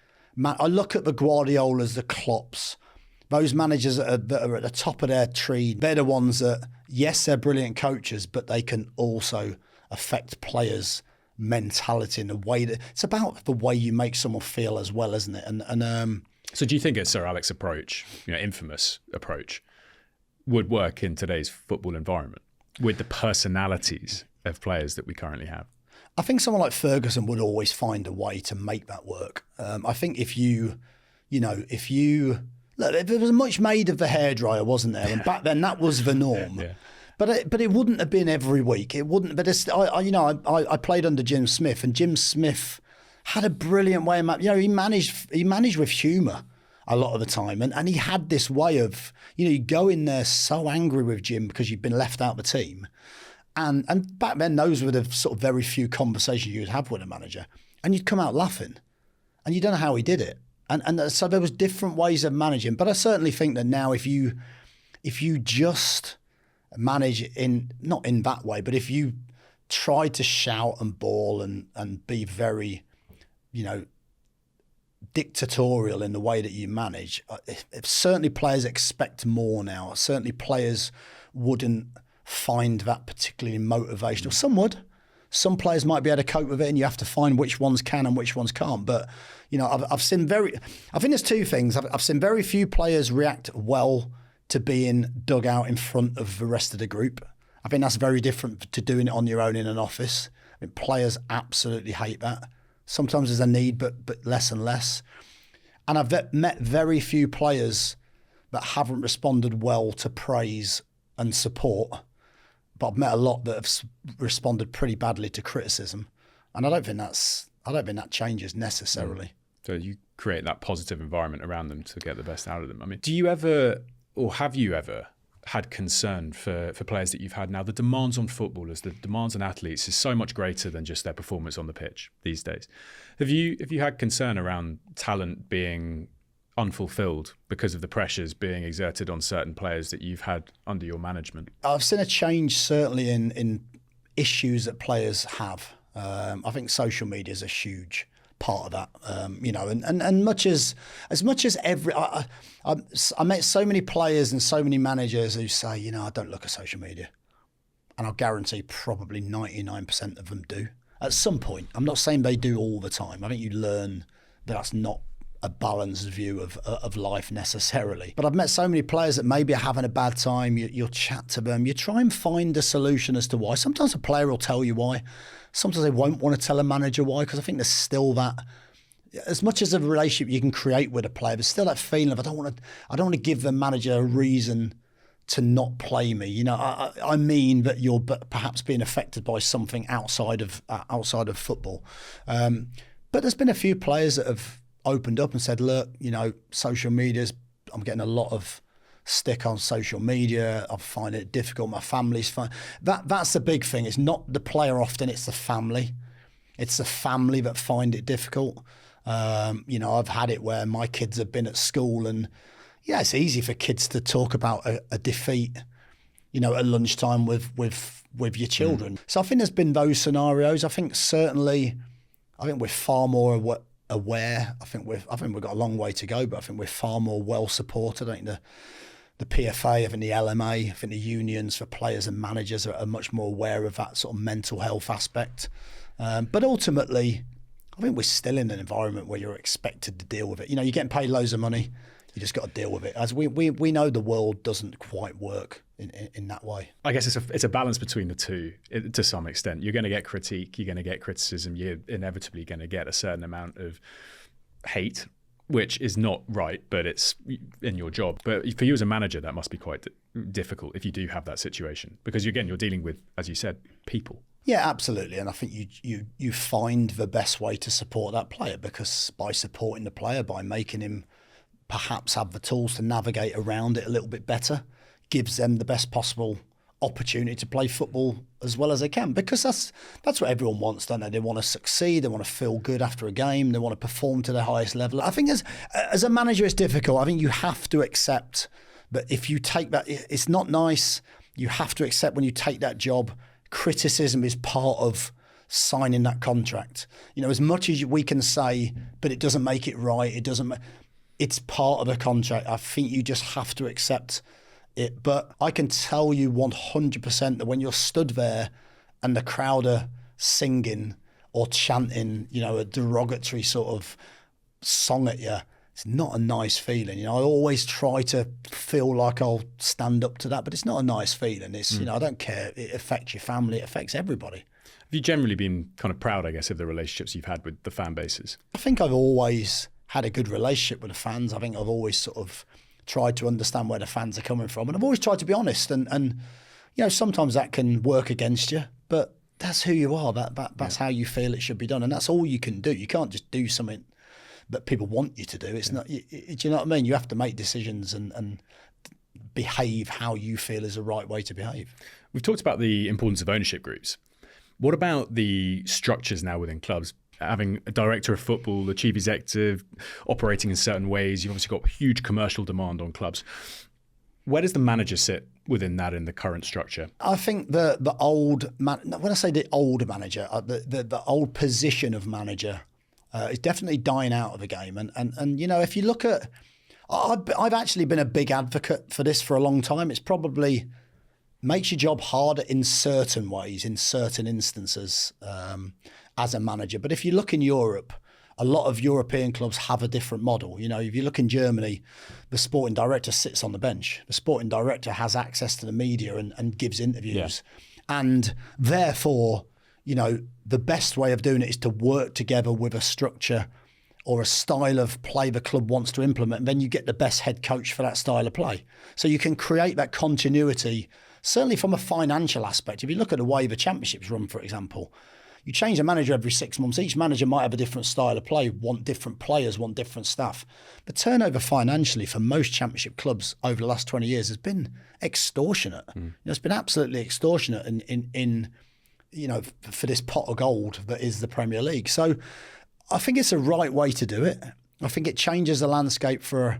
I look at the Guardiolas, the Klopps, those managers that are at the top of their tree. They're the ones that, yes, they're brilliant coaches, but they can also affect players' mentality in the way that it's about the way you make someone feel as well, isn't it? And so do you think a Sir Alex approach, infamous approach, would work in today's football environment with the personalities of players that we currently have? I think someone like Ferguson would always find a way to make that work. I think if there was much made of the hairdryer, wasn't there? And back then that was the norm. Yeah. But it wouldn't have been every week. It wouldn't. But I played under Jim Smith, and Jim Smith had a brilliant way of he managed with humour a lot of the time, and he had this way of you go in there so angry with Jim because you've been left out of the team, and back then those were the sort of very few conversations you'd have with a manager, and you'd come out laughing, and you don't know how he did it, and so there was different ways of managing. But I certainly think that now if you just manage not in that way, but if you try to shout and bawl and be very dictatorial in the way that you manage, certainly players expect more now. Certainly players wouldn't find that particularly motivational. Some would. Some players might be able to cope with it, and you have to find which ones can and which ones can't. But I've seen I think there's two things. I've seen very few players react well to being dug out in front of the rest of the group. I think that's very different to doing it on your own in an office. I mean, players absolutely hate that. Sometimes there's a need, but less and less. And I've met very few players that haven't responded well to praise and support, but I've met a lot that have responded pretty badly to criticism. And I don't think that changes necessarily. So you create that positive environment around them to get the best out of them. I mean, do you ever, or have you ever, had concern for players that you've had now? The demands on footballers, the demands on athletes is so much greater than just their performance on the pitch these days. Have you had concern around talent being unfulfilled because of the pressures being exerted on certain players that you've had under your management? I've seen a change certainly in issues that players have. I think social media is a huge part of that, and much as every I met so many players and so many managers who say, I don't look at social media, and I'll guarantee probably 99% of them do at some point. I'm not saying they do all the time. I think you learn that that's not a balanced view of life necessarily. But I've met so many players that maybe are having a bad time. You'll chat to them. You try and find a solution as to why. Sometimes a player will tell you why. Sometimes they won't want to tell a manager why, because I think there's still that, as much as a relationship you can create with a player, there's still that feeling of I don't want to give the manager a reason to not play me. I mean that you're perhaps being affected by something outside of football. But there's been a few players that have opened up and said, look, social media's, I'm getting a lot of stick on social media. I find it difficult. My family's fine. That's the big thing. It's not the player often, it's the family. It's the family that find it difficult. I've had it where my kids have been at school and it's easy for kids to talk about a defeat, at lunchtime with your children. So I think there's been those scenarios. I think we're far more aware. I think we've got a long way to go, but I think we're far more well supported. I think the PFA, I think the LMA, I think the unions for players and managers are much more aware of that sort of mental health aspect. But ultimately, I think we're still in an environment where you're expected to deal with it. You're getting paid loads of money. You just got to deal with it. As we know, the world doesn't quite work in that way. I guess it's a balance between the two to some extent. You're going to get critique, you're going to get criticism, you're inevitably going to get a certain amount of hate, which is not right, but it's in your job. But for you as a manager, that must be quite difficult if you do have that situation, because you're dealing with, as you said, people. Yeah, absolutely. And I think you find the best way to support that player, because by supporting the player, by making him perhaps have the tools to navigate around it a little bit better, gives them the best possible opportunity to play football as well as they can, because that's what everyone wants, don't they? They want to succeed, they want to feel good after a game, they want to perform to their highest level. I think as a manager it's difficult. I think you have to accept that if you take that, it's not nice. You have to accept when you take that job, criticism is part of signing that contract. As much as we can say, but it doesn't make it right, it's part of the contract. I think you just have to accept it. But I can tell you 100% that when you're stood there and the crowd are singing or chanting, a derogatory sort of song at you, it's not a nice feeling. I always try to feel like I'll stand up to that, but it's not a nice feeling. It's, I don't care. It affects your family. It affects everybody. Have you generally been kind of proud, I guess, of the relationships you've had with the fan bases? I think I've always had a good relationship with the fans. I think I've always sort of tried to understand where the fans are coming from, and I've always tried to be honest. And sometimes that can work against you, but that's who you are. That's how you feel it should be done, and that's all you can do. You can't just do something that people want you to do. It's not. Do you know what I mean? You have to make decisions and behave how you feel is the right way to behave. We've talked about the importance of ownership groups. What about the structures now within clubs? Having a director of football, the chief executive, operating in certain ways, you've obviously got huge commercial demand on clubs. Where does the manager sit within that in the current structure? I think the old when I say the old manager, the old position of manager is definitely dying out of the game. And if you look at, I've actually been a big advocate for this for a long time. It's probably makes your job harder in certain ways, in certain instances, as a manager. But if you look in Europe, a lot of European clubs have a different model. If you look in Germany, the sporting director sits on the bench. The sporting director has access to the media and gives interviews. Yeah. And therefore, the best way of doing it is to work together with a structure or a style of play the club wants to implement. And then you get the best head coach for that style of play. So you can create that continuity, certainly from a financial aspect. If you look at the way the championships run, for example, You change a manager every 6 months. Each manager might have a different style of play, want different players, want different staff. But turnover financially for most Championship clubs over the last 20 years has been extortionate. It's been absolutely extortionate in for this pot of gold that is the Premier League. So I think it's a right way to do it. I think it changes the landscape for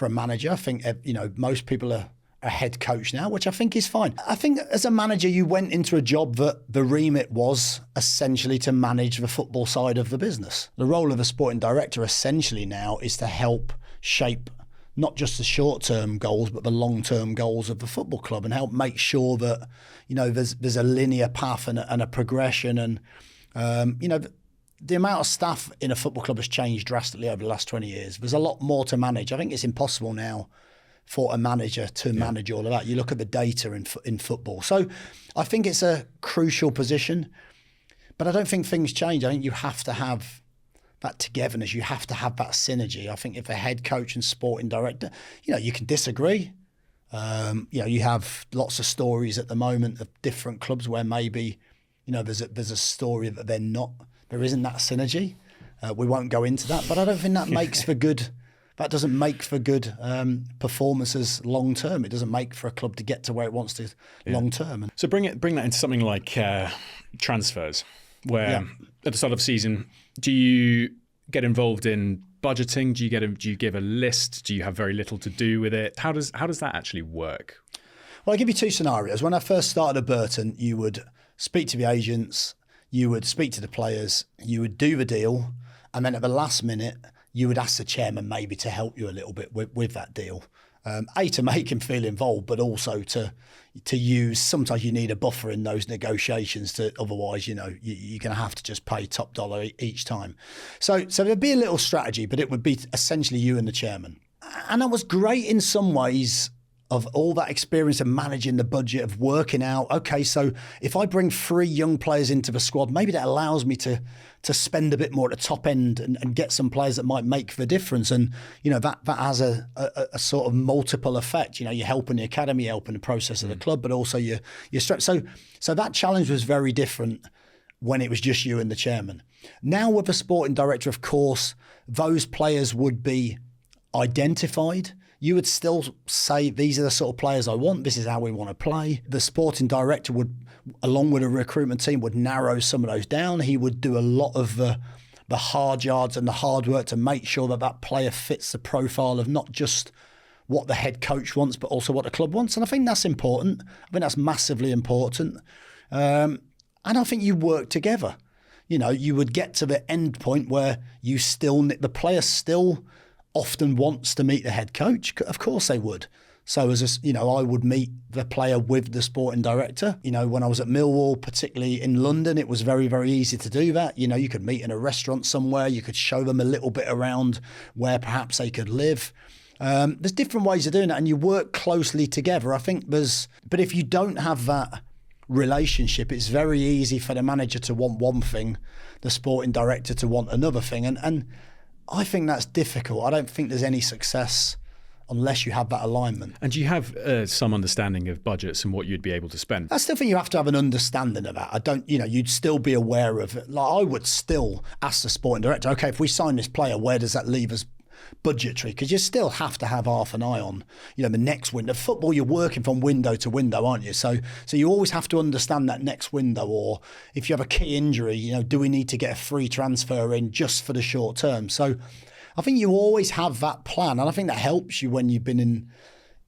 a manager. I think most people are a head coach now, which I think is fine. I think as a manager, you went into a job that the remit was essentially to manage the football side of the business. The role of a sporting director essentially now is to help shape not just the short-term goals, but the long-term goals of the football club, and help make sure that there's a linear path and a progression. And the amount of staff in a football club has changed drastically over the last 20 years. There's a lot more to manage. I think it's impossible now for a manager to manage all of that. You look at the data in football. So I think it's a crucial position, but I don't think things change. I think you have to have that togetherness. You have to have that synergy. I think if a head coach and sporting director, you can disagree. You have lots of stories at the moment of different clubs where maybe, there's a story that there isn't that synergy. We won't go into that, but I don't think that makes for good. That doesn't make for good performances long term. It doesn't make for a club to get to where it wants to long term. So bring that into something like transfers, where at the start of the season, do you get involved in budgeting? Do you give a list? Do you have very little to do with it? How does that actually work? Well, I'll give you two scenarios. When I first started at Burton, you would speak to the agents, you would speak to the players, you would do the deal, and then at the last minute, you would ask the chairman maybe to help you a little bit with that deal. To make him feel involved, but also to use, sometimes you need a buffer in those negotiations, to otherwise, you're going to have to just pay top dollar each time. So there'd be a little strategy, but it would be essentially you and the chairman. And that was great in some ways, of all that experience of managing the budget, of working out, okay, so if I bring 3 young players into the squad, maybe that allows me to spend a bit more at the top end and get some players that might make the difference. And, that has a sort of multiple effect. You're helping the academy, helping the process of the club, but also you're so that challenge was very different when it was just you and the chairman. Now with the sporting director, of course, those players would be identified. You would still say, these are the sort of players I want. This is how we want to play. The sporting director would, along with a recruitment team, would narrow some of those down. He would do a lot of the hard yards and the hard work to make sure that player fits the profile of not just what the head coach wants, but also what the club wants. And I think that's important. I think that's massively important. And I think you work together. You would get to the end point where the player still often wants to meet the head coach. Of course they would. So I would meet the player with the sporting director. When I was at Millwall, particularly in London, it was very, very easy to do that. You could meet in a restaurant somewhere. You could show them a little bit around where perhaps they could live. There's different ways of doing that, and you work closely together. I think but if you don't have that relationship, it's very easy for the manager to want one thing, the sporting director to want another thing. And I think that's difficult. I don't think there's any success unless you have that alignment. And do you have some understanding of budgets and what you'd be able to spend? I still think you have to have an understanding of that. You'd still be aware of it. Like, I would still ask the sporting director, okay, if we sign this player, where does that leave us budgetary? Because you still have to have half an eye on, the next window. Football, you're working from window to window, aren't you? So you always have to understand that next window. Or if you have a key injury, do we need to get a free transfer in just for the short term? So I think you always have that plan, and I think that helps you when you've been in,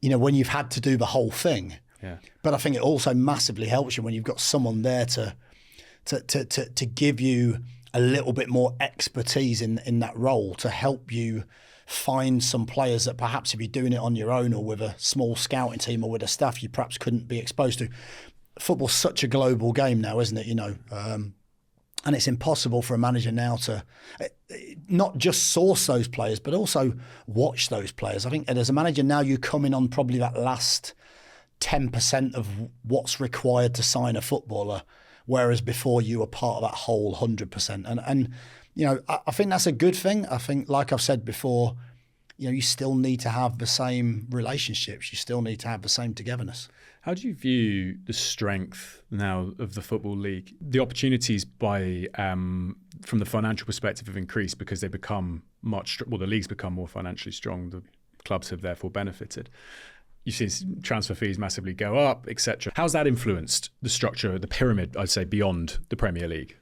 when you've had to do the whole thing. Yeah. But I think it also massively helps you when you've got someone there to give you a little bit more expertise in that role, to help you find some players that perhaps if you're doing it on your own or with a small scouting team or with a staff, you perhaps couldn't be exposed to. Football's such a global game now, isn't it? And it's impossible for a manager now to not just source those players, but also watch those players. I think as a manager now, you come in on probably that last 10% of what's required to sign a footballer, whereas before you were part of that whole 100%. And I think that's a good thing. I think, like I've said before, you still need to have the same relationships. You still need to have the same togetherness. How do you view the strength now of the Football League? The opportunities from the financial perspective have increased because they become the league's become more financially strong. The clubs have therefore benefited. You've seen transfer fees massively go up, etc. How's that influenced the structure, the pyramid, I'd say, beyond the Premier League?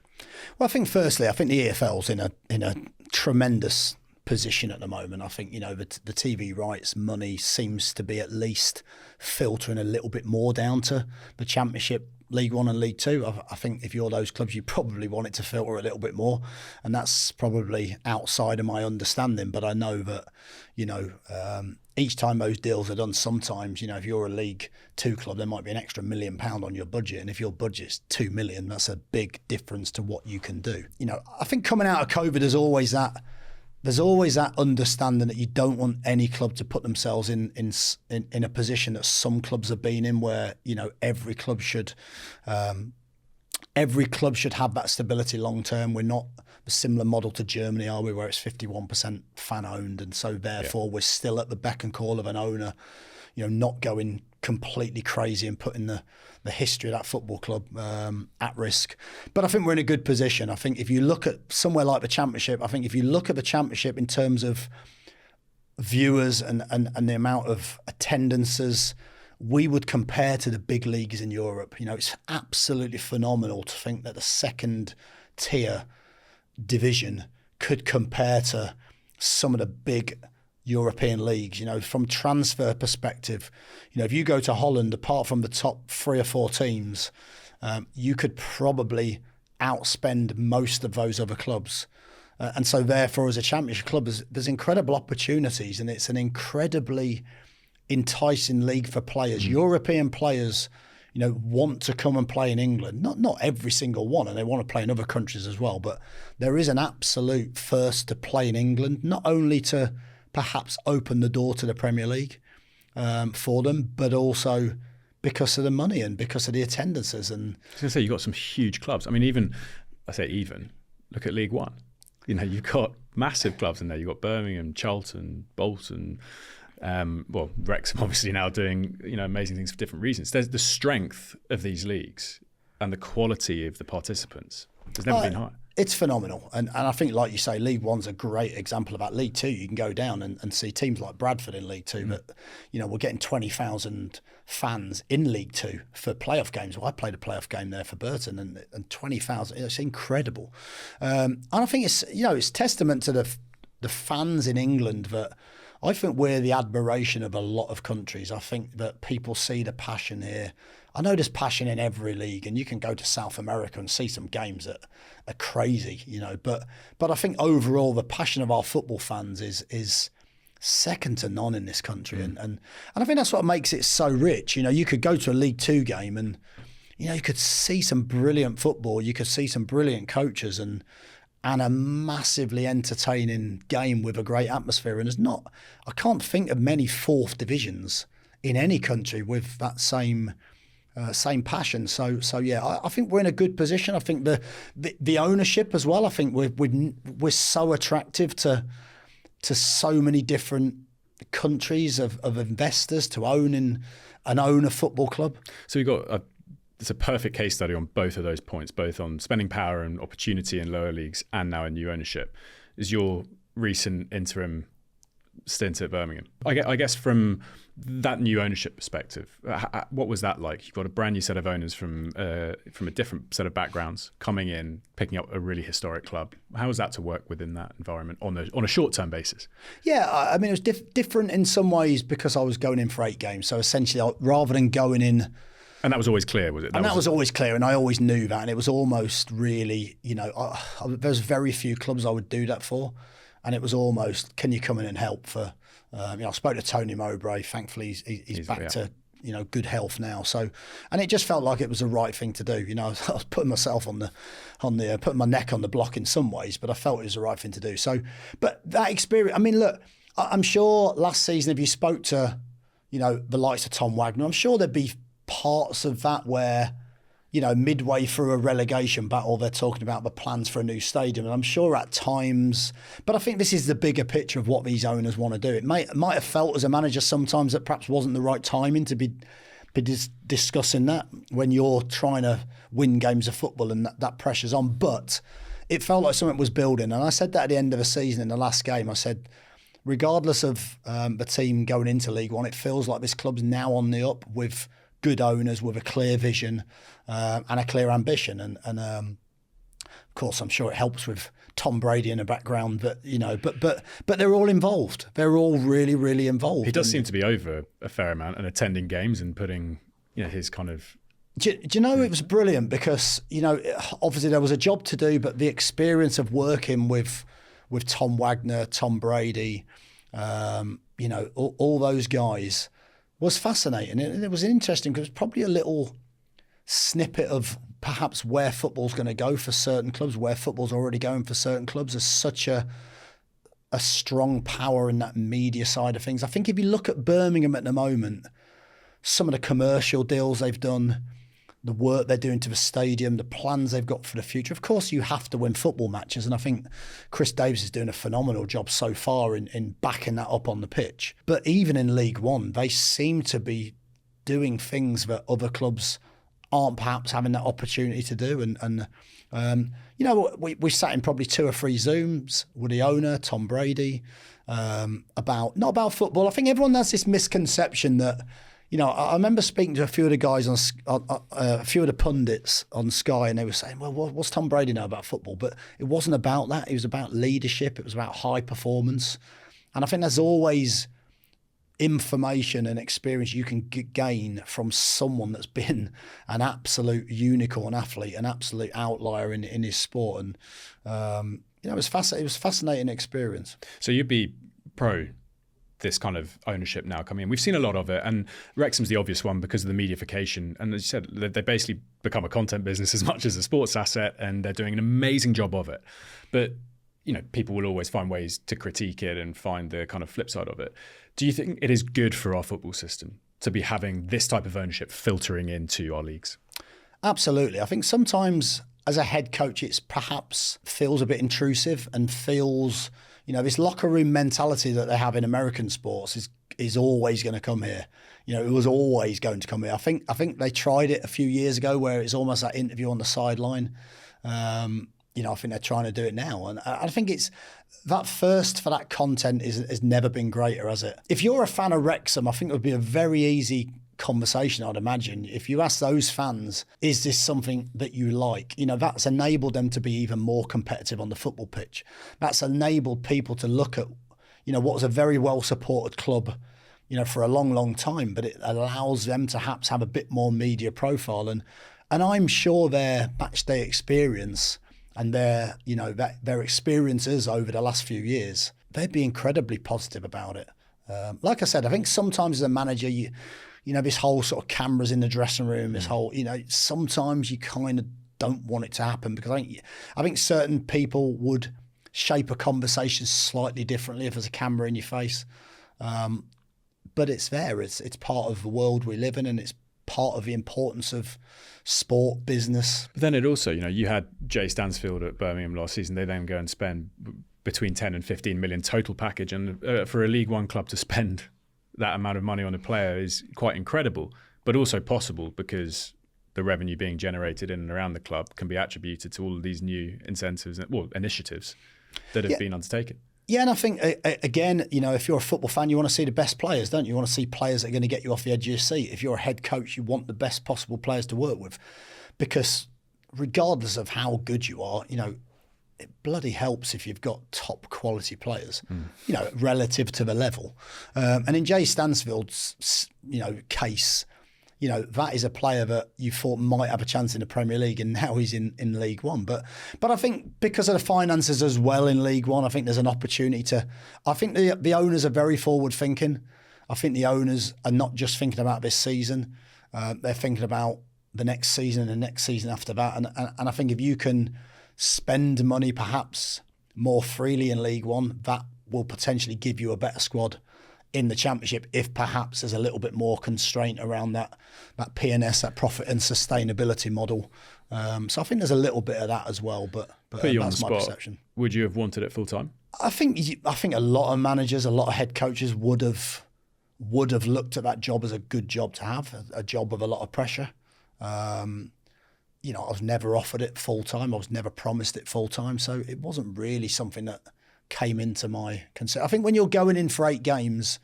Well, I think the EFL's in a tremendous position at the moment. I think, the TV rights money seems to be at least filtering a little bit more down to the Championship, League One and League Two. I think if you're those clubs, you probably want it to filter a little bit more, and that's probably outside of my understanding. But I know that, each time those deals are done, sometimes, if you're a League Two club, there might be an extra £1 million on your budget, and if your budget's £2 million, that's a big difference to what you can do. I think coming out of COVID, there's always that understanding that you don't want any club to put themselves in a position that some clubs have been in, where every club should have that stability long term. We're not a similar model to Germany, are we, where it's 51% fan owned, and so therefore we're still at the beck and call of an owner, not going completely crazy and putting the history of that football club at risk. But I think we're in a good position. I think if you look at somewhere like the Championship, in terms of viewers and the amount of attendances, we would compare to the big leagues in Europe. It's absolutely phenomenal to think that the second tier division could compare to some of the big European leagues. From transfer perspective, if you go to Holland, apart from the top 3 or 4 teams, you could probably outspend most of those other clubs. And so therefore, as a Championship club, there's incredible opportunities, and it's an incredibly enticing league for players. European players, want to come and play in England. Not every single one, and they want to play in other countries as well. But there is an absolute thirst to play in England, not only to perhaps open the door to the Premier League for them, but also because of the money and because of the attendances. And I was going to say, you've got some huge clubs. I mean, look at League One. You've got massive clubs in there. You've got Birmingham, Charlton, Bolton. Wrexham obviously now doing amazing things for different reasons. There's the strength of these leagues and the quality of the participants. There's never been higher. It's phenomenal. And I think, like you say, League One's a great example of that. League Two, you can go down and see teams like Bradford in League Two, but, we're getting 20,000 fans in League Two for playoff games. Well, I played a playoff game there for Burton, and 20,000, it's incredible. And I think it's testament to the fans in England that I think we're the admiration of a lot of countries. I think that people see the passion here. I know there's passion in every league, and you can go to South America and see some games that are crazy, But I think overall the passion of our football fans is second to none in this country, and I think that's what makes it so rich. You could go to a League Two game and you could see some brilliant football. You could see some brilliant coaches and a massively entertaining game with a great atmosphere. And I can't think of many fourth divisions in any country with that same passion. So yeah, I think we're in a good position. I think the ownership as well. I think we're so attractive to so many different countries of investors to own a football club. So you've got it's a perfect case study on both of those points, both on spending power and opportunity in lower leagues and now in new ownership, is your recent interim stint at Birmingham. I guess from that new ownership perspective, what was that like? You've got a brand new set of owners from a different set of backgrounds coming in, picking up a really historic club. How was that to work within that environment on a short-term basis? Yeah, I mean, it was different in some ways because I was going in for 8 games. So essentially, rather than going in... And that was always clear, was it? That was always clear, and I always knew that. And it was almost really, there's very few clubs I would do that for. And it was almost, can you come in and help for... I spoke to Tony Mowbray. Thankfully, he's back to good health now. So, and it just felt like it was the right thing to do. I was putting myself putting my neck on the block in some ways, but I felt it was the right thing to do. So, but that experience. I mean, look, I'm sure last season if you spoke to, the likes of Tom Wagner, I'm sure there'd be parts of that where, midway through a relegation battle, they're talking about the plans for a new stadium. And I'm sure at times, but I think this is the bigger picture of what these owners want to do. It might have felt as a manager sometimes that perhaps wasn't the right timing to be discussing that when you're trying to win games of football and that pressure's on. But it felt like something was building. And I said that at the end of the season in the last game. I said, regardless of the team going into League One, it feels like this club's now on the up with good owners with a clear vision and a clear ambition. And of course, I'm sure it helps with Tom Brady in the background, but they're all involved. They're all really, really involved. He does seem to be over a fair amount and attending games and putting his kind of... Do you know, it was brilliant because, obviously there was a job to do, but the experience of working with Tom Wagner, Tom Brady, all those guys was fascinating. And it was interesting because it was probably a little snippet of perhaps where football's going to go for certain clubs, where football's already going for certain clubs. There's such a strong power in that media side of things. I think if you look at Birmingham at the moment, some of the commercial deals they've done, the work they're doing to the stadium, the plans they've got for the future. Of course, you have to win football matches. And I think Chris Davies is doing a phenomenal job so far in backing that up on the pitch. But even in League One, they seem to be doing things that other clubs aren't perhaps having that opportunity to do. We sat in probably 2 or 3 Zooms with the owner, Tom Brady, not about football. I think everyone has this misconception that, I remember speaking to a few of the guys a few of the pundits on Sky, and they were saying, well, what's Tom Brady know about football? But it wasn't about that. It was about leadership. It was about high performance. And I think there's always information and experience you can gain from someone that's been an absolute unicorn athlete, an absolute outlier in his sport. And, it was a fascinating experience. So you'd be pro this kind of ownership now coming in. We've seen a lot of it, and Wrexham's the obvious one because of the mediafication. And as you said, they basically become a content business as much as a sports asset, and they're doing an amazing job of it. But people will always find ways to critique it and find the kind of flip side of it. Do you think it is good for our football system to be having this type of ownership filtering into our leagues? Absolutely. I think sometimes as a head coach, it's perhaps feels a bit intrusive and feels, this locker room mentality that they have in American sports is always going to come here. It was always going to come here. I think they tried it a few years ago where it's almost that interview on the sideline. I think they're trying to do it now. And I think it's that thirst for that content has never been greater, has it? If you're a fan of Wrexham, I think it would be a very easy conversation, I'd imagine. If you ask those fans, is this something that you like? That's enabled them to be even more competitive on the football pitch. That's enabled people to look at, what was a very well-supported club, for a long, long time, but it allows them to perhaps have a bit more media profile. And I'm sure their matchday experience and their experiences over the last few years, they'd be incredibly positive about it. Like I said, I think sometimes as a manager, this whole sort of cameras in the dressing room, this whole, sometimes you kind of don't want it to happen because I think certain people would shape a conversation slightly differently if there's a camera in your face. But it's there. It's part of the world we live in, and it's part of the importance of sport, business. But then it also, you had Jay Stansfield at Birmingham last season. They then go and spend between 10 and 15 million total package. And for a League One club to spend that amount of money on a player is quite incredible, but also possible because the revenue being generated in and around the club can be attributed to all of these new incentives, initiatives that have been undertaken. Yeah, and I think, again, if you're a football fan, you want to see the best players, don't you? You want to see players that are going to get you off the edge of your seat. If you're a head coach, you want the best possible players to work with because regardless of how good you are, it bloody helps if you've got top quality players, relative to the level. And in Jay Stansfield's, case, that is a player that you thought might have a chance in the Premier League, and now he's in League One. But I think because of the finances as well in League One, I think there's an opportunity to. I think the owners are very forward thinking. I think the owners are not just thinking about this season; they're thinking about the next season and the next season after that. And I think if you can spend money perhaps more freely in League One, that will potentially give you a better squad in the Championship if perhaps there's a little bit more constraint around that P&S, that profit and sustainability model. So I think there's a little bit of that as well, but Put you on the that's my spot. perception. Would you have wanted it full time? I think a lot of managers, a lot of head coaches would have looked at that job as a good job to have, a job with a lot of pressure. You know, I was never offered it full time. I was never promised it full time. So it wasn't really something that came into my consideration. I think when you're going in for 8 games,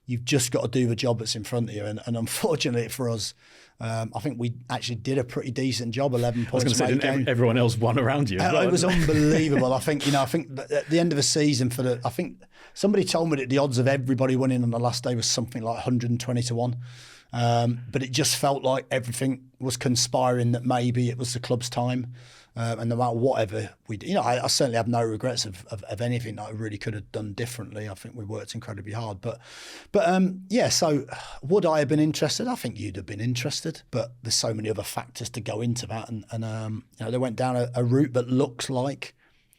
you've just got to do the job that's in front of you. And unfortunately for us, I think we actually did a pretty decent job. 11 points. I was going to say, everyone else won around you. It was unbelievable. I think at the end of the season, I think somebody told me that the odds of everybody winning on the last day was something like 120 to 1. But it just felt like everything was conspiring that maybe it was the club's time. And no matter whatever we did, I certainly have no regrets of anything that I really could have done differently. I think we worked incredibly hard. But so would I have been interested? I think you'd have been interested. But there's so many other factors to go into that. And they went down a route that looks like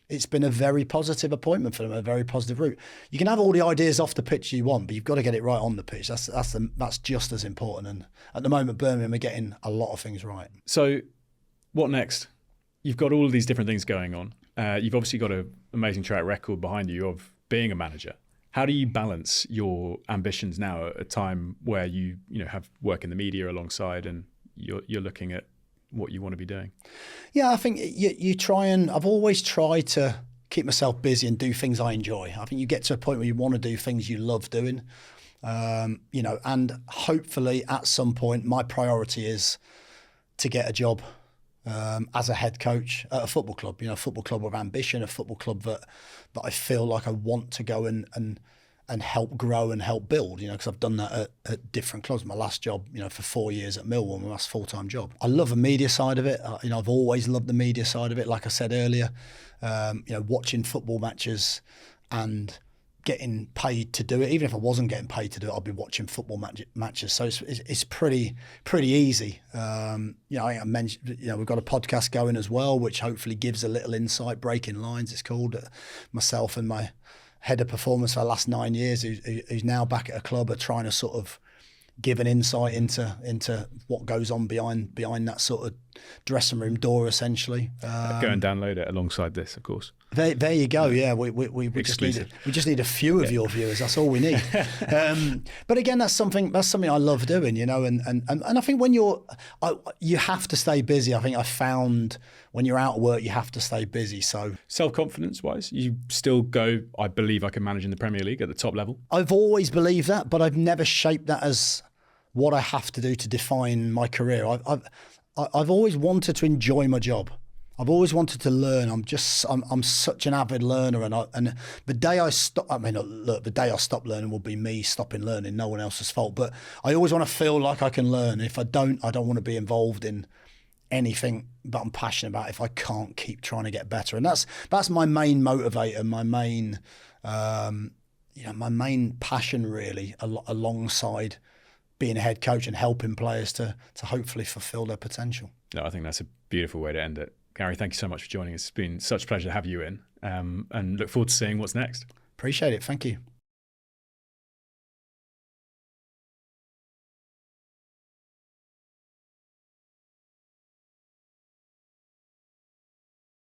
it's been a very positive appointment for them, a very positive route. You can have all the ideas off the pitch you want, but you've got to get it right on the pitch. That's just as important. And at the moment, Birmingham are getting a lot of things right. So what next? You've got all of these different things going on. You've obviously got an amazing track record behind you of being a manager. How do you balance your ambitions now at a time where you have work in the media alongside and you're looking at what you want to be doing? Yeah, I think you try and I've always tried to keep myself busy and do things I enjoy. I think you get to a point where you want to do things you love doing, and hopefully at some point my priority is to get a job as a head coach at a football club, a football club with ambition, a football club that I feel like I want to go and help grow and help build, because I've done that at different clubs. My last job, for 4 years at Millwall, my last full-time job. I love the media side of it. I've always loved the media side of it. Like I said earlier, watching football matches and getting paid to do it. Even if I wasn't getting paid to do it, I'd be watching football matches. So it's pretty easy. I mentioned, we've got a podcast going as well, which hopefully gives a little insight. Breaking Lines, it's called. Myself and my head of performance for the last 9 years, who's now back at a club, are trying to sort of give an insight into what goes on behind that sort of dressing room door, essentially. Go and download it alongside this, of course. There you go. Yeah, we just need a few of your viewers. That's all we need. But again, that's something I love doing. And I think when you have to stay busy. I think I found when you're out of work, you have to stay busy. So self-confidence wise, you still go, I believe I can manage in the Premier League at the top level. I've always believed that, but I've never shaped that as what I have to do to define my career. I've always wanted to enjoy my job. I've always wanted to learn. I'm such an avid learner, and the day I stop, the day I stop learning will be me stopping learning. No one else's fault. But I always want to feel like I can learn. If I don't want to be involved in anything that I'm passionate about if I can't keep trying to get better. And that's my main motivator, my main passion really, alongside being a head coach and helping players to hopefully fulfill their potential. No, I think that's a beautiful way to end it. Gary, thank you so much for joining us. It's been such a pleasure to have you in, and look forward to seeing what's next. Appreciate it. Thank you.